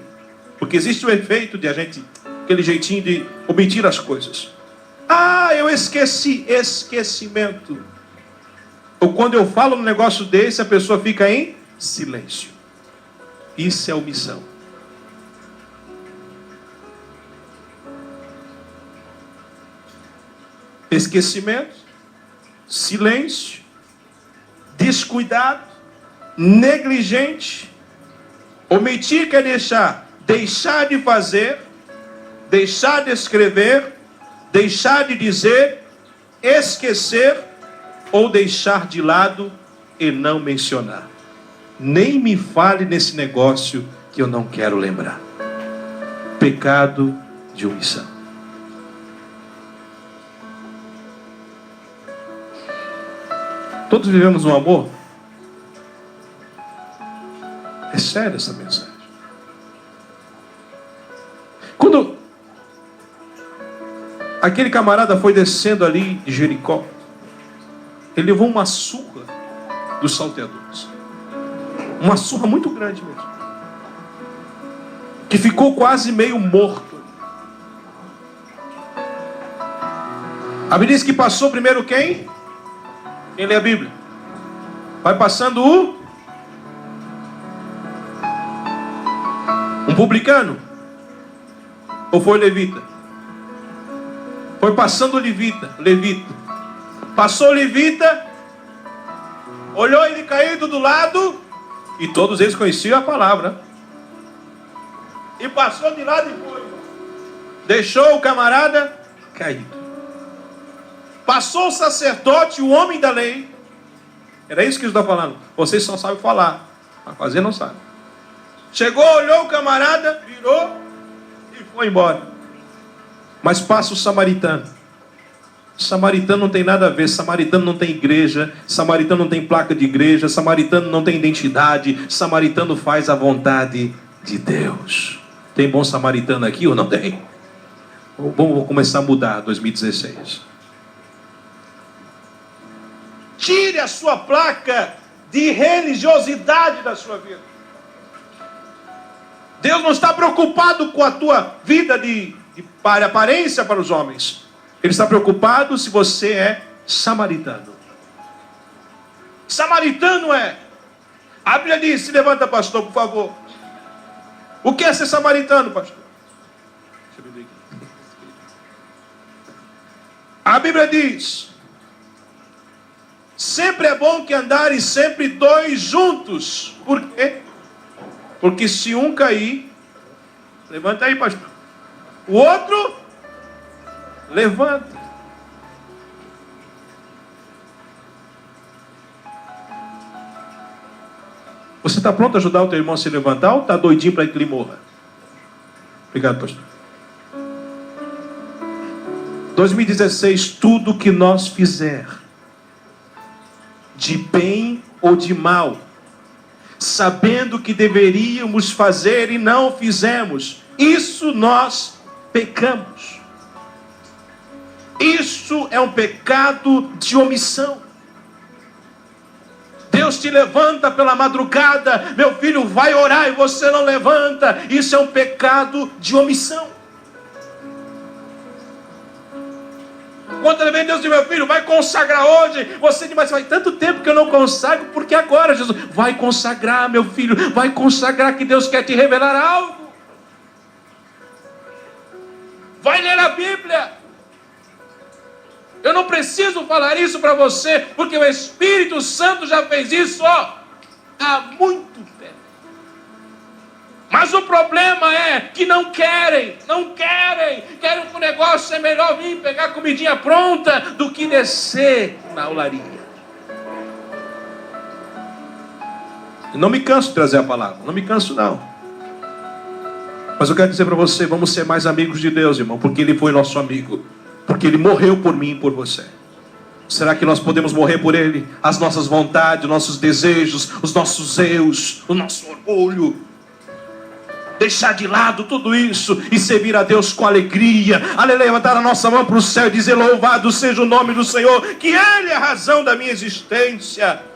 Porque existe o efeito de a gente, aquele jeitinho de omitir as coisas. Ah, eu esqueci. Esquecimento. Ou quando eu falo um negócio desse, a pessoa fica em silêncio. Isso é omissão. Esquecimento, silêncio, descuidado, negligente. Omitir quer deixar de fazer, deixar de escrever, deixar de dizer, esquecer ou deixar de lado e não mencionar. Nem me fale nesse negócio que eu não quero lembrar. Pecado de omissão. Todos vivemos no amor? É sério essa mensagem. Quando aquele camarada foi descendo ali de Jericó, ele levou uma surra dos salteadores. Uma surra muito grande mesmo. Que ficou quase meio morto. A Bíblia diz que passou primeiro quem? Quem lê a Bíblia? Vai passando um publicano? Ou foi levita? Foi passando o levita. Passou o levita, olhou ele caído do lado, e todos eles conheciam a palavra. E passou de lado e foi. Deixou o camarada caído. Passou o sacerdote, o homem da lei. Era isso que ele está falando. Vocês só sabem falar, mas fazer não sabe. Chegou, olhou o camarada, virou e foi embora. Mas passa o samaritano. Samaritano não tem nada a ver. Samaritano não tem igreja. Samaritano não tem placa de igreja. Samaritano não tem identidade. Samaritano faz a vontade de Deus. Tem bom samaritano aqui ou não tem? Vamos começar a mudar 2016. Tire a sua placa de religiosidade da sua vida. Deus não está preocupado com a tua vida de aparência para os homens. Ele está preocupado se você é samaritano. Samaritano é. A Bíblia diz, se levanta, pastor, por favor. O que é ser samaritano, pastor? Deixa eu ver aqui. A Bíblia diz: sempre é bom que andarem sempre dois juntos. Por quê? Porque se um cair, levanta aí, pastor. O outro, levanta. Você está pronto a ajudar o teu irmão a se levantar ou está doidinho para que ele morra? Obrigado, pastor. 2016, tudo que nós fizer, de bem ou de mal, sabendo que deveríamos fazer e não fizemos, isso nós pecamos. Isso é um pecado de omissão. Deus te levanta pela madrugada, meu filho, vai orar e você não levanta. Isso é um pecado de omissão. Quando vem Deus diz, meu filho, vai consagrar hoje. Você diz, mas faz tanto tempo que eu não consagro, porque agora, Jesus? Vai consagrar, meu filho, vai consagrar, que Deus quer te revelar algo. Vai ler a Bíblia. Eu não preciso falar isso para você, porque o Espírito Santo já fez isso, há muito tempo. Mas o problema é que não querem que o negócio é melhor vir pegar a comidinha pronta do que descer na olaria. Não me canso de trazer a palavra, não me canso não. Mas eu quero dizer para você, vamos ser mais amigos de Deus, irmão, porque Ele foi nosso amigo. Porque Ele morreu por mim e por você. Será que nós podemos morrer por Ele? As nossas vontades, os nossos desejos, os nossos eus, o nosso orgulho. Deixar de lado tudo isso e servir a Deus com alegria. Aleluia, levantar a nossa mão para o céu e dizer, louvado seja o nome do Senhor, que Ele é a razão da minha existência.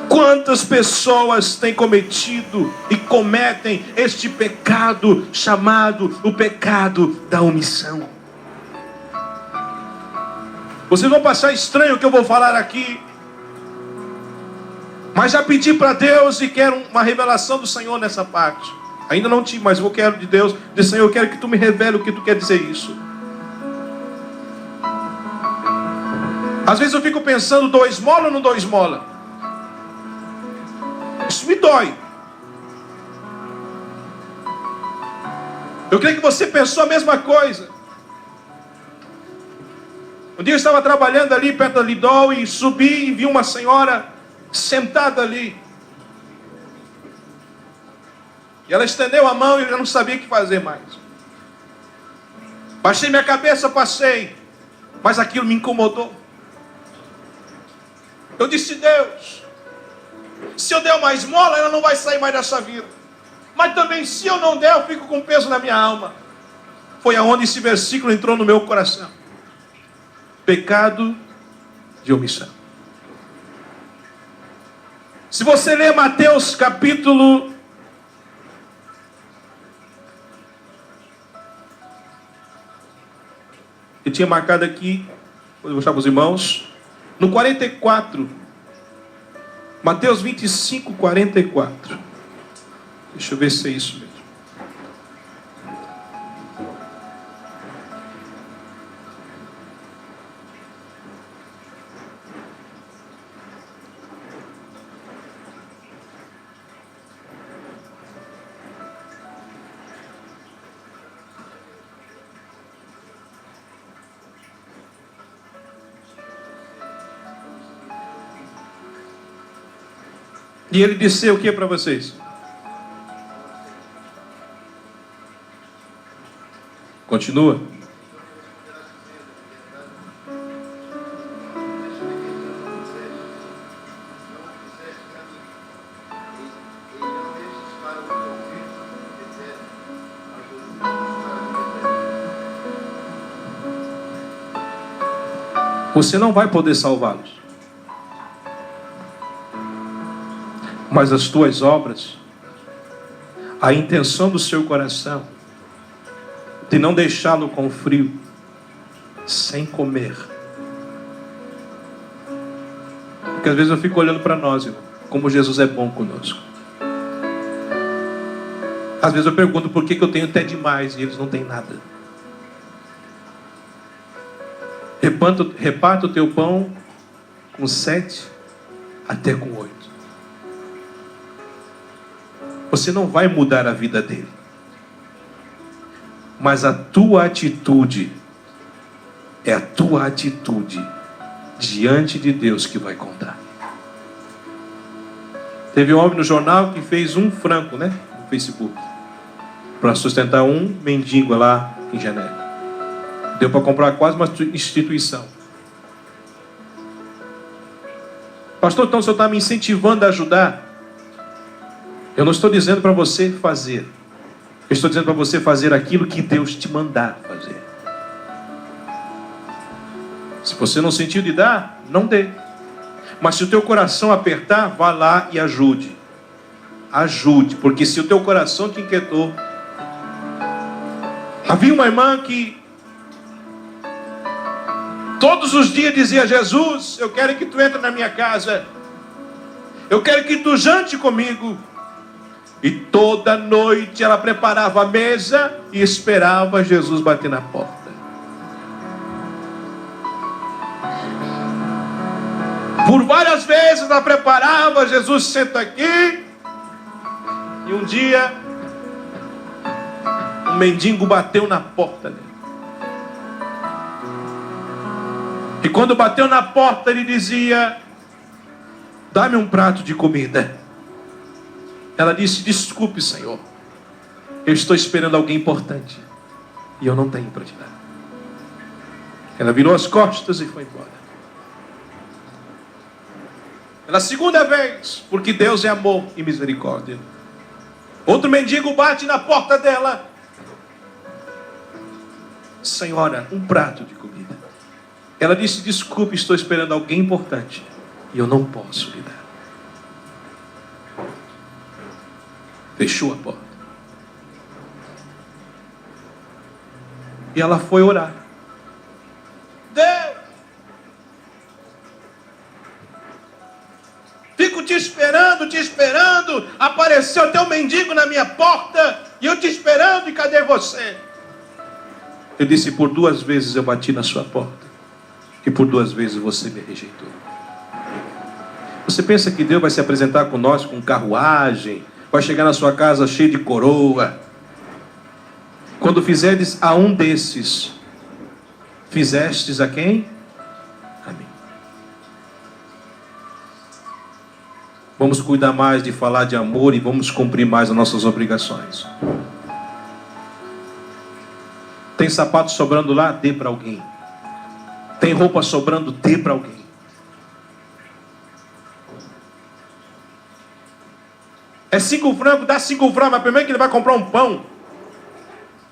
Quantas pessoas têm cometido e cometem este pecado chamado o pecado da omissão? Vocês vão passar estranho o que eu vou falar aqui, mas já pedi para Deus e quero uma revelação do Senhor nessa parte. Ainda não tive, mas eu quero de Deus, de Senhor, eu quero que Tu me revele o que Tu quer dizer isso. Às vezes eu fico pensando, dou esmola ou não dou esmola? Isso me dói. Eu creio que você pensou a mesma coisa. Um Um dia eu estava trabalhando ali perto da Lidl e subi e vi uma senhora sentada ali. E ela estendeu a mão e eu não sabia o que fazer mais. Baixei minha cabeça, passei. Mas aquilo me incomodou. Eu disse: Deus, se eu der uma esmola, ela não vai sair mais dessa vida. Mas também, se eu não der, eu fico com peso na minha alma. Foi aonde esse versículo entrou no meu coração. Pecado de omissão. Se você ler Mateus capítulo 44, eu tinha marcado aqui, vou mostrar para os irmãos, no 44, Mateus 25, 44. Deixa eu ver se é isso mesmo. E ele disse o que para vocês? Continua. Você não vai poder salvá-los. Mas as tuas obras, a intenção do seu coração, de não deixá-lo com frio, sem comer. Porque às vezes eu fico olhando para nós, irmão, como Jesus é bom conosco. Às vezes eu pergunto por que eu tenho até demais e eles não têm nada. Reparta o teu pão com 7 até com 8. Você não vai mudar a vida dele. Mas a tua atitude, é a tua atitude diante de Deus que vai contar. Teve um homem no jornal que fez um franco, né? No Facebook. Para sustentar um mendigo lá em Genebra. Deu para comprar quase uma instituição. Pastor, então o senhor está me incentivando a ajudar? Eu não estou dizendo para você fazer. Eu estou dizendo para você fazer aquilo que Deus te mandar fazer. Se você não sentiu de dar, não dê. Mas se o teu coração apertar, vá lá e ajude. Ajude, porque se o teu coração te inquietou. Havia uma irmã que todos os dias dizia: Jesus, eu quero que tu entre na minha casa. Eu quero que tu jante comigo. E toda noite ela preparava a mesa e esperava Jesus bater na porta. Por várias vezes ela preparava: Jesus, senta aqui. E um dia, um mendigo bateu na porta dele. E quando bateu na porta, ele dizia: dá-me um prato de comida. Ela disse: desculpe, Senhor, eu estou esperando alguém importante e eu não tenho para te dar. Ela virou as costas e foi embora. Pela segunda vez, porque Deus é amor e misericórdia, outro mendigo bate na porta dela: Senhora, um prato de comida. Ela disse: desculpe, estou esperando alguém importante e eu não posso lhe dar. Fechou a porta. E ela foi orar. Deus, fico te esperando. Apareceu teu mendigo na minha porta e eu te esperando, e cadê você? Eu disse: por 2 vezes eu bati na sua porta e por 2 vezes você me rejeitou. Você pensa que Deus vai se apresentar com nós com carruagem? Vai chegar na sua casa cheio de coroa? Quando fizerdes a um desses, fizestes a quem? Vamos cuidar mais de falar de amor e vamos cumprir mais as nossas obrigações. Tem sapato sobrando lá? Dê para alguém. Tem roupa sobrando? Dê para alguém. É 5 francos? Dá 5 francos, mas primeiro que ele vai comprar um pão.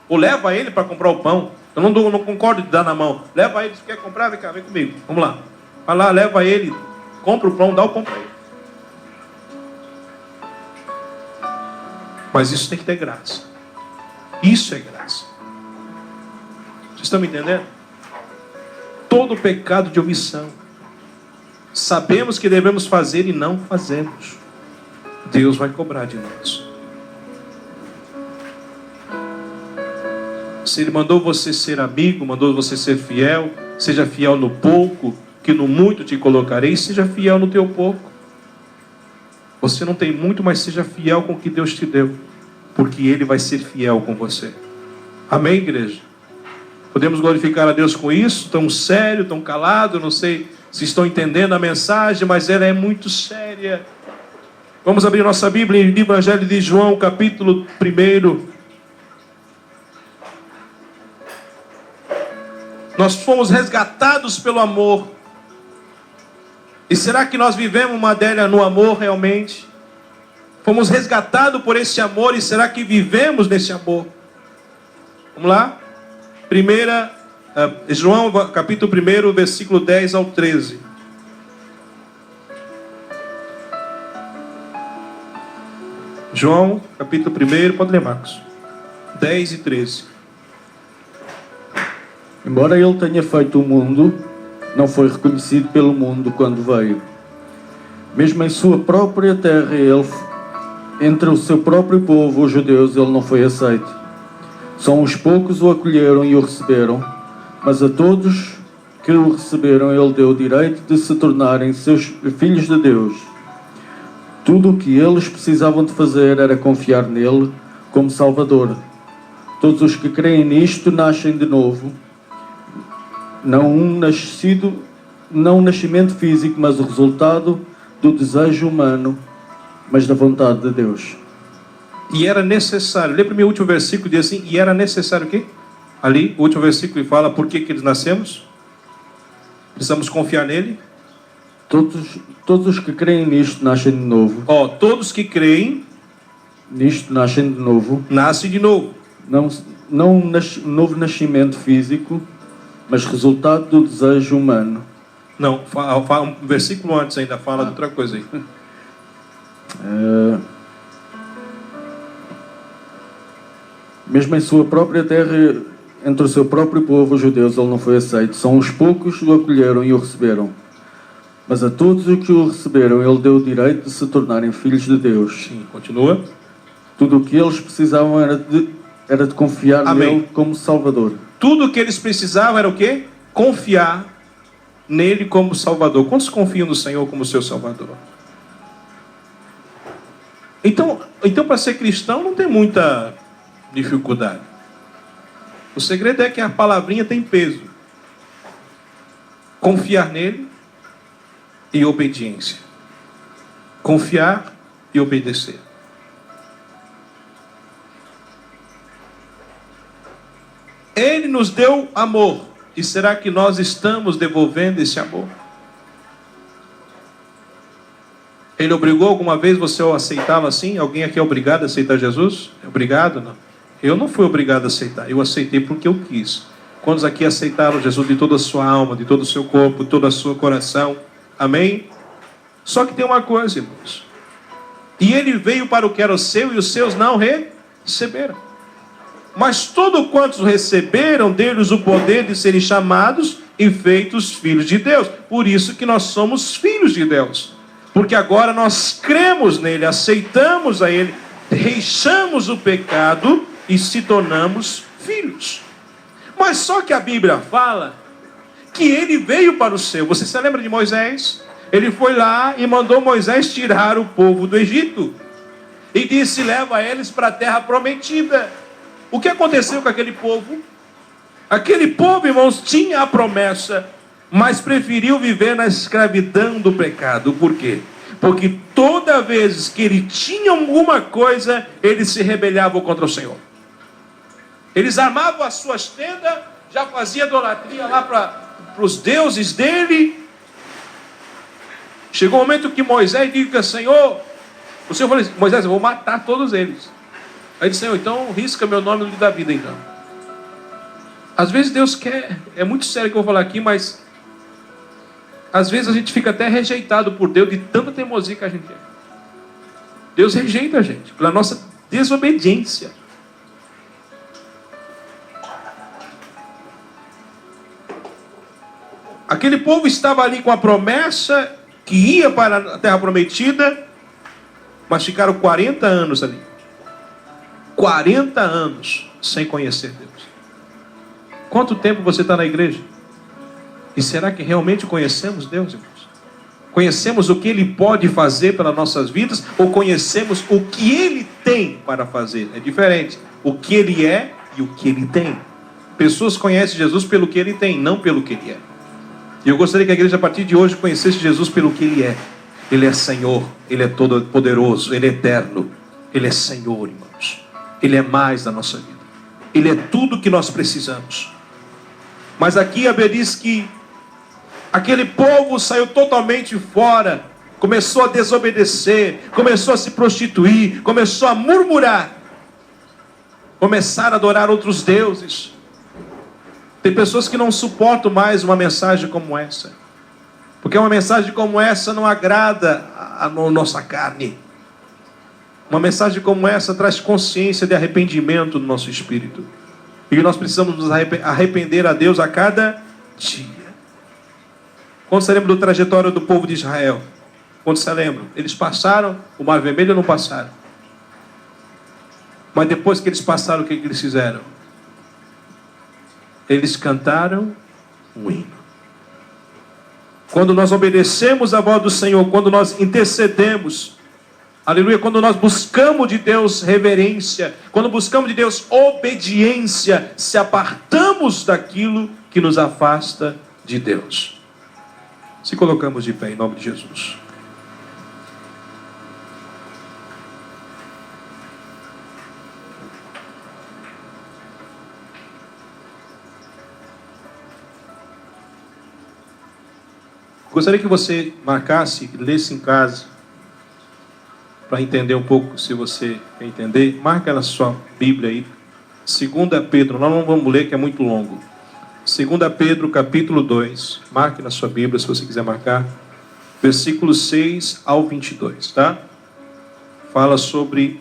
Ou leva ele para comprar o pão. Eu não concordo de dar na mão. Leva ele, se quer comprar, vem cá, vem comigo. Vamos lá. Vai lá, leva ele, compra o pão, dá o pão para ele. Mas isso tem que ter graça. Isso é graça. Vocês estão me entendendo? Todo pecado de omissão. Sabemos que devemos fazer e não fazemos. Deus vai cobrar de nós. Se Ele mandou você ser amigo, mandou você ser fiel, seja fiel no pouco, que no muito te colocarei, seja fiel no teu pouco. Você não tem muito, mas seja fiel com o que Deus te deu, porque Ele vai ser fiel com você. Amém, igreja? Podemos glorificar a Deus com isso? Tão sério, tão calado, não sei se estão entendendo a mensagem, mas ela é muito séria. Vamos abrir nossa Bíblia no Evangelho de João, capítulo 1. Nós fomos resgatados pelo amor. E será que nós vivemos, Madélia, no amor realmente? Fomos resgatados por esse amor e será que vivemos nesse amor? Vamos lá? João, capítulo 1, versículo 10 ao 13. João, capítulo 1, pode ler, Marcos. 10 e 13. Embora ele tenha feito o mundo, não foi reconhecido pelo mundo quando veio. Mesmo em sua própria terra, entre o seu próprio povo, os judeus, ele não foi aceito. Só uns poucos o acolheram e o receberam, mas a todos que o receberam, ele deu o direito de se tornarem seus filhos de Deus. Tudo o que eles precisavam de fazer era confiar nele como Salvador. Todos os que creem nisto nascem de novo. Não um nascimento físico, mas o resultado do desejo humano, mas da vontade de Deus. E era necessário, lê para mim o último versículo, diz assim, e era necessário o quê? Ali, o último versículo fala por que eles nascemos. Precisamos confiar nele. Todos os que creem nisto nascem de novo. Todos que creem nisto nascem de novo. Nascem de novo. Não um novo nascimento físico, mas resultado do desejo humano. Não, um versículo antes ainda fala de outra coisa aí. Mesmo em sua própria terra, entre o seu próprio povo, os judeus, ele não foi aceito. Só uns poucos o acolheram e o receberam. Mas a todos os que o receberam, ele deu o direito de se tornarem filhos de Deus. Sim, continua. Tudo o que eles precisavam era de confiar nele como Salvador. Tudo o que eles precisavam era o quê? Confiar nele como Salvador. Quantos confiam no Senhor como seu Salvador? Então para ser cristão não tem muita dificuldade. O segredo é que a palavrinha tem peso. Confiar nele e obediência. Confiar e obedecer. Ele nos deu amor. E será que nós estamos devolvendo esse amor? Ele obrigou alguma vez você a aceitá-lo assim? Alguém aqui é obrigado a aceitar Jesus? É obrigado? Não. Eu não fui obrigado a aceitar. Eu aceitei porque eu quis. Quantos aqui aceitaram Jesus de toda a sua alma, de todo o seu corpo, de todo o seu coração? Amém? Só que tem uma coisa, irmãos. E ele veio para o que era o seu e os seus não receberam. Mas todos quantos receberam deles o poder de serem chamados e feitos filhos de Deus. Por isso que nós somos filhos de Deus. Porque agora nós cremos nele, aceitamos a ele, deixamos o pecado e se tornamos filhos. Mas só que a Bíblia fala que ele veio para o seu. Você se lembra de Moisés? Ele foi lá e mandou Moisés tirar o povo do Egito. E disse, leva eles para a terra prometida. O que aconteceu com aquele povo? Aquele povo, irmãos, tinha a promessa, mas preferiu viver na escravidão do pecado. Por quê? Porque toda vez que ele tinha alguma coisa, eles se rebelavam contra o Senhor. Eles armavam as suas tendas, já faziam idolatria lá para os deuses dele. Chegou o momento que Moisés disse: Senhor, o Senhor falou assim: Moisés, eu vou matar todos eles. Aí disse: Senhor, então risca meu nome no livro da vida então. Às vezes Deus quer, é muito sério o que eu vou falar aqui, mas às vezes a gente fica até rejeitado por Deus de tanta teimosia que a gente é. Deus rejeita a gente pela nossa desobediência. Aquele povo estava ali com a promessa que ia para a terra prometida, mas ficaram 40 anos ali. 40 anos sem conhecer Deus. Quanto tempo você está na igreja? E será que realmente conhecemos Deus, irmãos? Conhecemos o que Ele pode fazer pelas nossas vidas, ou conhecemos o que Ele tem para fazer? É diferente. O que Ele é e o que Ele tem. Pessoas conhecem Jesus pelo que Ele tem, não pelo que Ele é. E eu gostaria que a igreja, a partir de hoje, conhecesse Jesus pelo que Ele é. Ele é Senhor, Ele é todo poderoso, Ele é eterno. Ele é Senhor, irmãos. Ele é mais da nossa vida. Ele é tudo que nós precisamos. Mas aqui a Bíblia diz que aquele povo saiu totalmente fora, começou a desobedecer, começou a se prostituir, começou a murmurar, começaram a adorar outros deuses. Tem pessoas que não suportam mais uma mensagem como essa, porque uma mensagem como essa não agrada a nossa carne. Uma mensagem como essa traz consciência de arrependimento no nosso espírito. E nós precisamos nos arrepender a Deus a cada dia. Quando você lembra do trajetório do povo de Israel? Quando você lembra? Eles passaram o Mar Vermelho ou não passaram? Mas depois que eles passaram, o que eles fizeram? Eles cantaram um hino. Quando nós obedecemos a voz do Senhor, quando nós intercedemos, aleluia, quando nós buscamos de Deus reverência, quando buscamos de Deus obediência, se apartamos daquilo que nos afasta de Deus. Se colocamos de pé em nome de Jesus. Gostaria que você marcasse, lesse em casa, para entender um pouco, se você quer entender. Marca na sua Bíblia aí, 2 Pedro, nós não vamos ler que é muito longo. 2 Pedro capítulo 2, marque na sua Bíblia se você quiser marcar, versículos 6 ao 22, tá? Fala sobre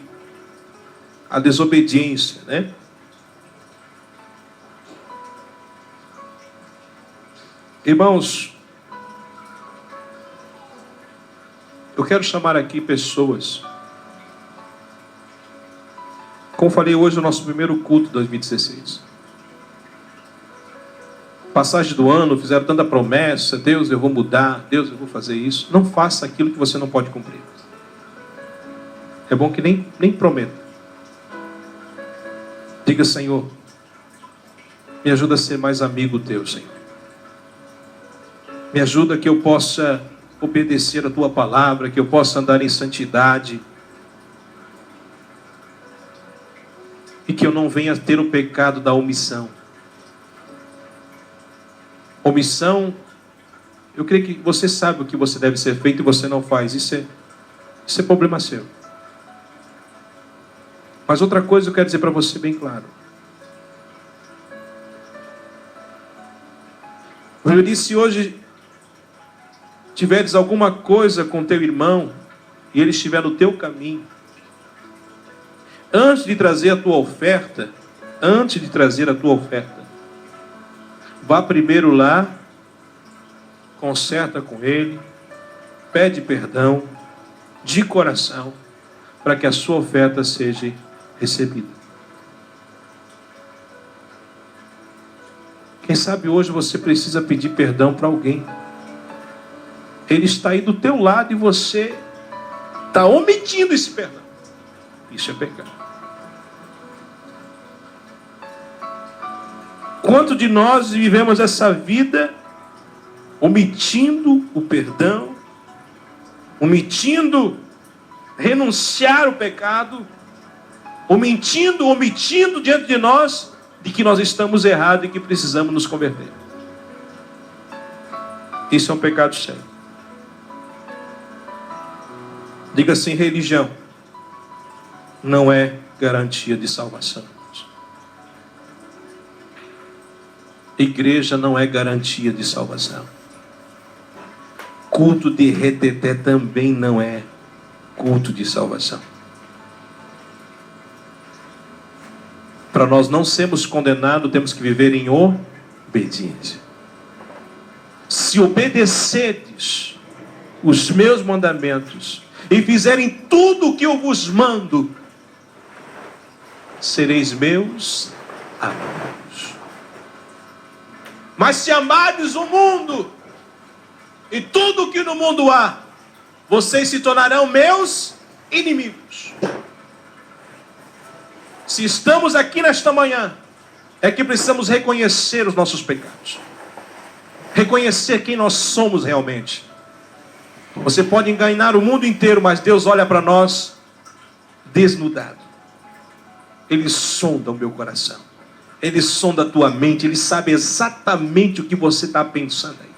a desobediência, né? Irmãos, eu quero chamar aqui pessoas, como falei hoje no nosso primeiro culto de 2016. Passagem do ano, fizeram tanta promessa: Deus, eu vou mudar, Deus, eu vou fazer isso. Não faça aquilo que você não pode cumprir. É bom que nem prometa. Diga: Senhor, me ajuda a ser mais amigo teu, Senhor. Me ajuda que eu possa obedecer a tua palavra, que eu possa andar em santidade, e que eu não venha ter o pecado da omissão. Omissão, eu creio que você sabe o que você deve ser feito e você não faz. Isso é problema seu. Mas outra coisa eu quero dizer para você bem claro. Eu disse: se hoje tiveres alguma coisa com teu irmão e ele estiver no teu caminho, antes de trazer a tua oferta, vá primeiro lá, conserta com ele, pede perdão de coração, para que a sua oferta seja recebida. Quem sabe hoje você precisa pedir perdão para alguém. Ele está aí do teu lado e você está omitindo esse perdão. Isso é pecado. Quanto de nós vivemos essa vida omitindo o perdão omitindo renunciar o pecado, omitindo diante de nós de que nós estamos errados e que precisamos nos converter. Isso é um pecado sério. Diga assim: religião não é garantia de salvação. Igreja não é garantia de salvação. Culto de reteté também não é culto de salvação. Para nós não sermos condenados, temos que viver em obediência. Se obedecerdes os meus mandamentos e fizerem tudo o que eu vos mando, sereis meus amigos. Mas se amardes o mundo e tudo o que no mundo há, vocês se tornarão meus inimigos. Se estamos aqui nesta manhã, é que precisamos reconhecer os nossos pecados. Reconhecer quem nós somos realmente. Você pode enganar o mundo inteiro, mas Deus olha para nós desnudado. Ele sonda o meu coração. Ele sonda a tua mente. Ele sabe exatamente o que você está pensando aí.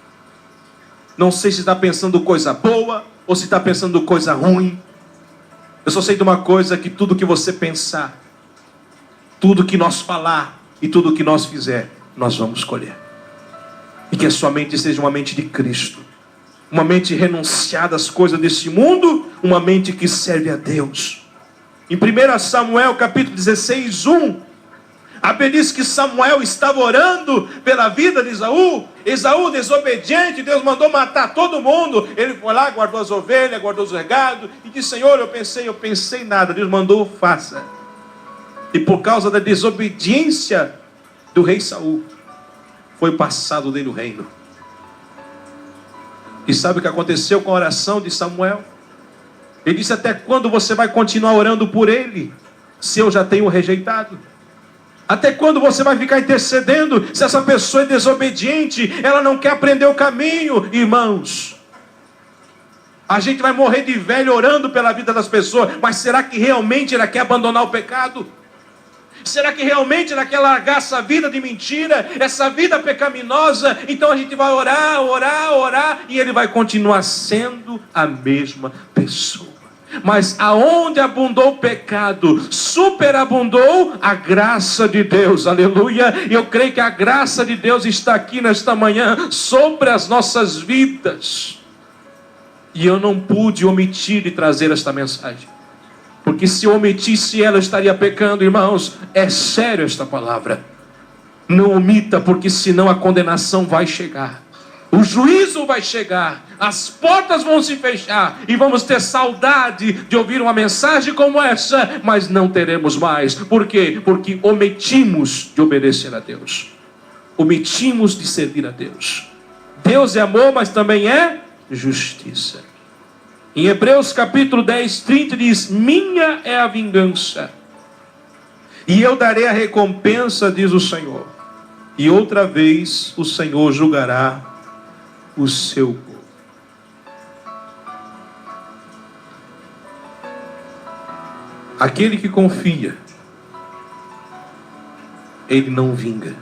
Não sei se está pensando coisa boa ou se está pensando coisa ruim. Eu só sei de uma coisa: que tudo que você pensar, tudo que nós falar e tudo que nós fizer, nós vamos colher. E que a sua mente seja uma mente de Cristo. Uma mente renunciada às coisas desse mundo. Uma mente que serve a Deus. Em 1 Samuel capítulo 16, 1, a Bíblia diz que Samuel estava orando pela vida de Esaú. Esaú desobediente, Deus mandou matar todo mundo. Ele foi lá, guardou as ovelhas, guardou os regados e disse: Senhor, eu pensei nada. Deus mandou, faça. E por causa da desobediência do rei Saul, foi passado dele o reino. E sabe o que aconteceu com a oração de Samuel? Ele disse: até quando você vai continuar orando por ele, se eu já tenho rejeitado? Até quando você vai ficar intercedendo, se essa pessoa é desobediente, ela não quer aprender o caminho? Irmãos, a gente vai morrer de velho orando pela vida das pessoas, mas será que realmente ela quer abandonar o pecado? Será que realmente ela quer largar essa vida de mentira, essa vida pecaminosa? Então a gente vai orar, e ele vai continuar sendo a mesma pessoa. Mas aonde abundou o pecado, superabundou a graça de Deus, aleluia. E eu creio que a graça de Deus está aqui nesta manhã sobre as nossas vidas. E eu não pude omitir de trazer esta mensagem, porque se eu omitisse ela, eu estaria pecando. Irmãos, é sério esta palavra. Não omita, porque senão a condenação vai chegar. O juízo vai chegar, as portas vão se fechar e vamos ter saudade de ouvir uma mensagem como essa, mas não teremos mais. Por quê? Porque omitimos de obedecer a Deus. Omitimos de servir a Deus. Deus é amor, mas também é justiça. Em Hebreus capítulo 10, 30 diz: minha é a vingança, e eu darei a recompensa, diz o Senhor. E outra vez o Senhor julgará o seu povo. Aquele que confia, ele não vinga.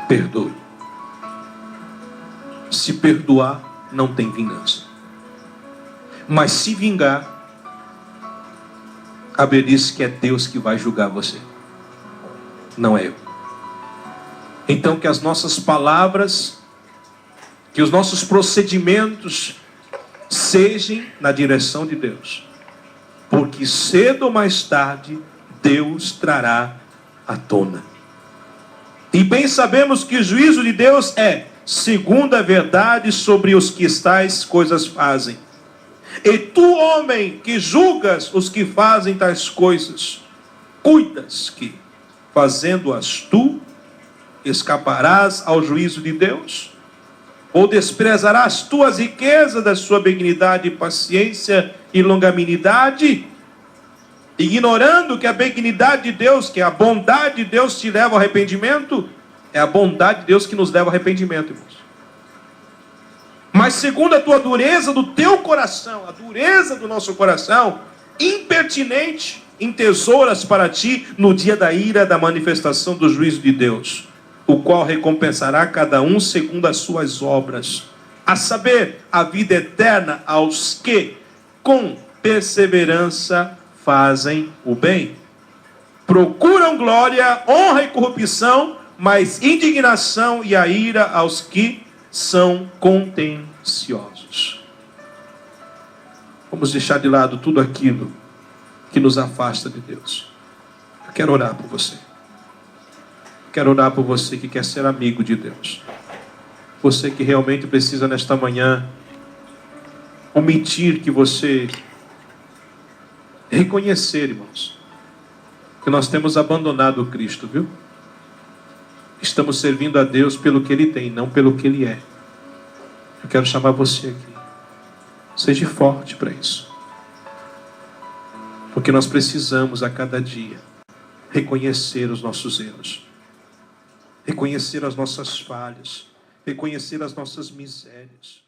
Perdoe. Se perdoar, não tem vingança. Mas se vingar, a Bíblia diz que é Deus que vai julgar você, não é eu. Então que as nossas palavras, que os nossos procedimentos sejam na direção de Deus. Porque cedo ou mais tarde, Deus trará à tona. E bem sabemos que o juízo de Deus é segundo a verdade sobre os que tais coisas fazem. E tu, homem, que julgas os que fazem tais coisas, cuidas que, fazendo-as tu, escaparás ao juízo de Deus? Ou desprezarás tu as riquezas da sua benignidade, paciência e longanimidade, ignorando que a benignidade de Deus, que a bondade de Deus te leva ao arrependimento? É a bondade de Deus que nos leva ao arrependimento, irmãos. Mas segundo a tua dureza do teu coração, a dureza do nosso coração, impertinente, entesouras para ti no dia da ira, da manifestação do juízo de Deus, o qual recompensará cada um segundo as suas obras, a saber, a vida eterna aos que com perseverança fazem o bem. Procuram glória, honra e corrupção, mas indignação e a ira aos que são contenciosos. Vamos deixar de lado tudo aquilo que nos afasta de Deus. Eu quero orar por você. Quero orar por você que quer ser amigo de Deus. Você que realmente precisa nesta manhã omitir que você reconhecer, irmãos, que nós temos abandonado o Cristo, viu? Estamos servindo a Deus pelo que Ele tem, não pelo que Ele é. Eu quero chamar você aqui. Seja forte para isso. Porque nós precisamos a cada dia reconhecer os nossos erros, reconhecer as nossas falhas, reconhecer as nossas misérias.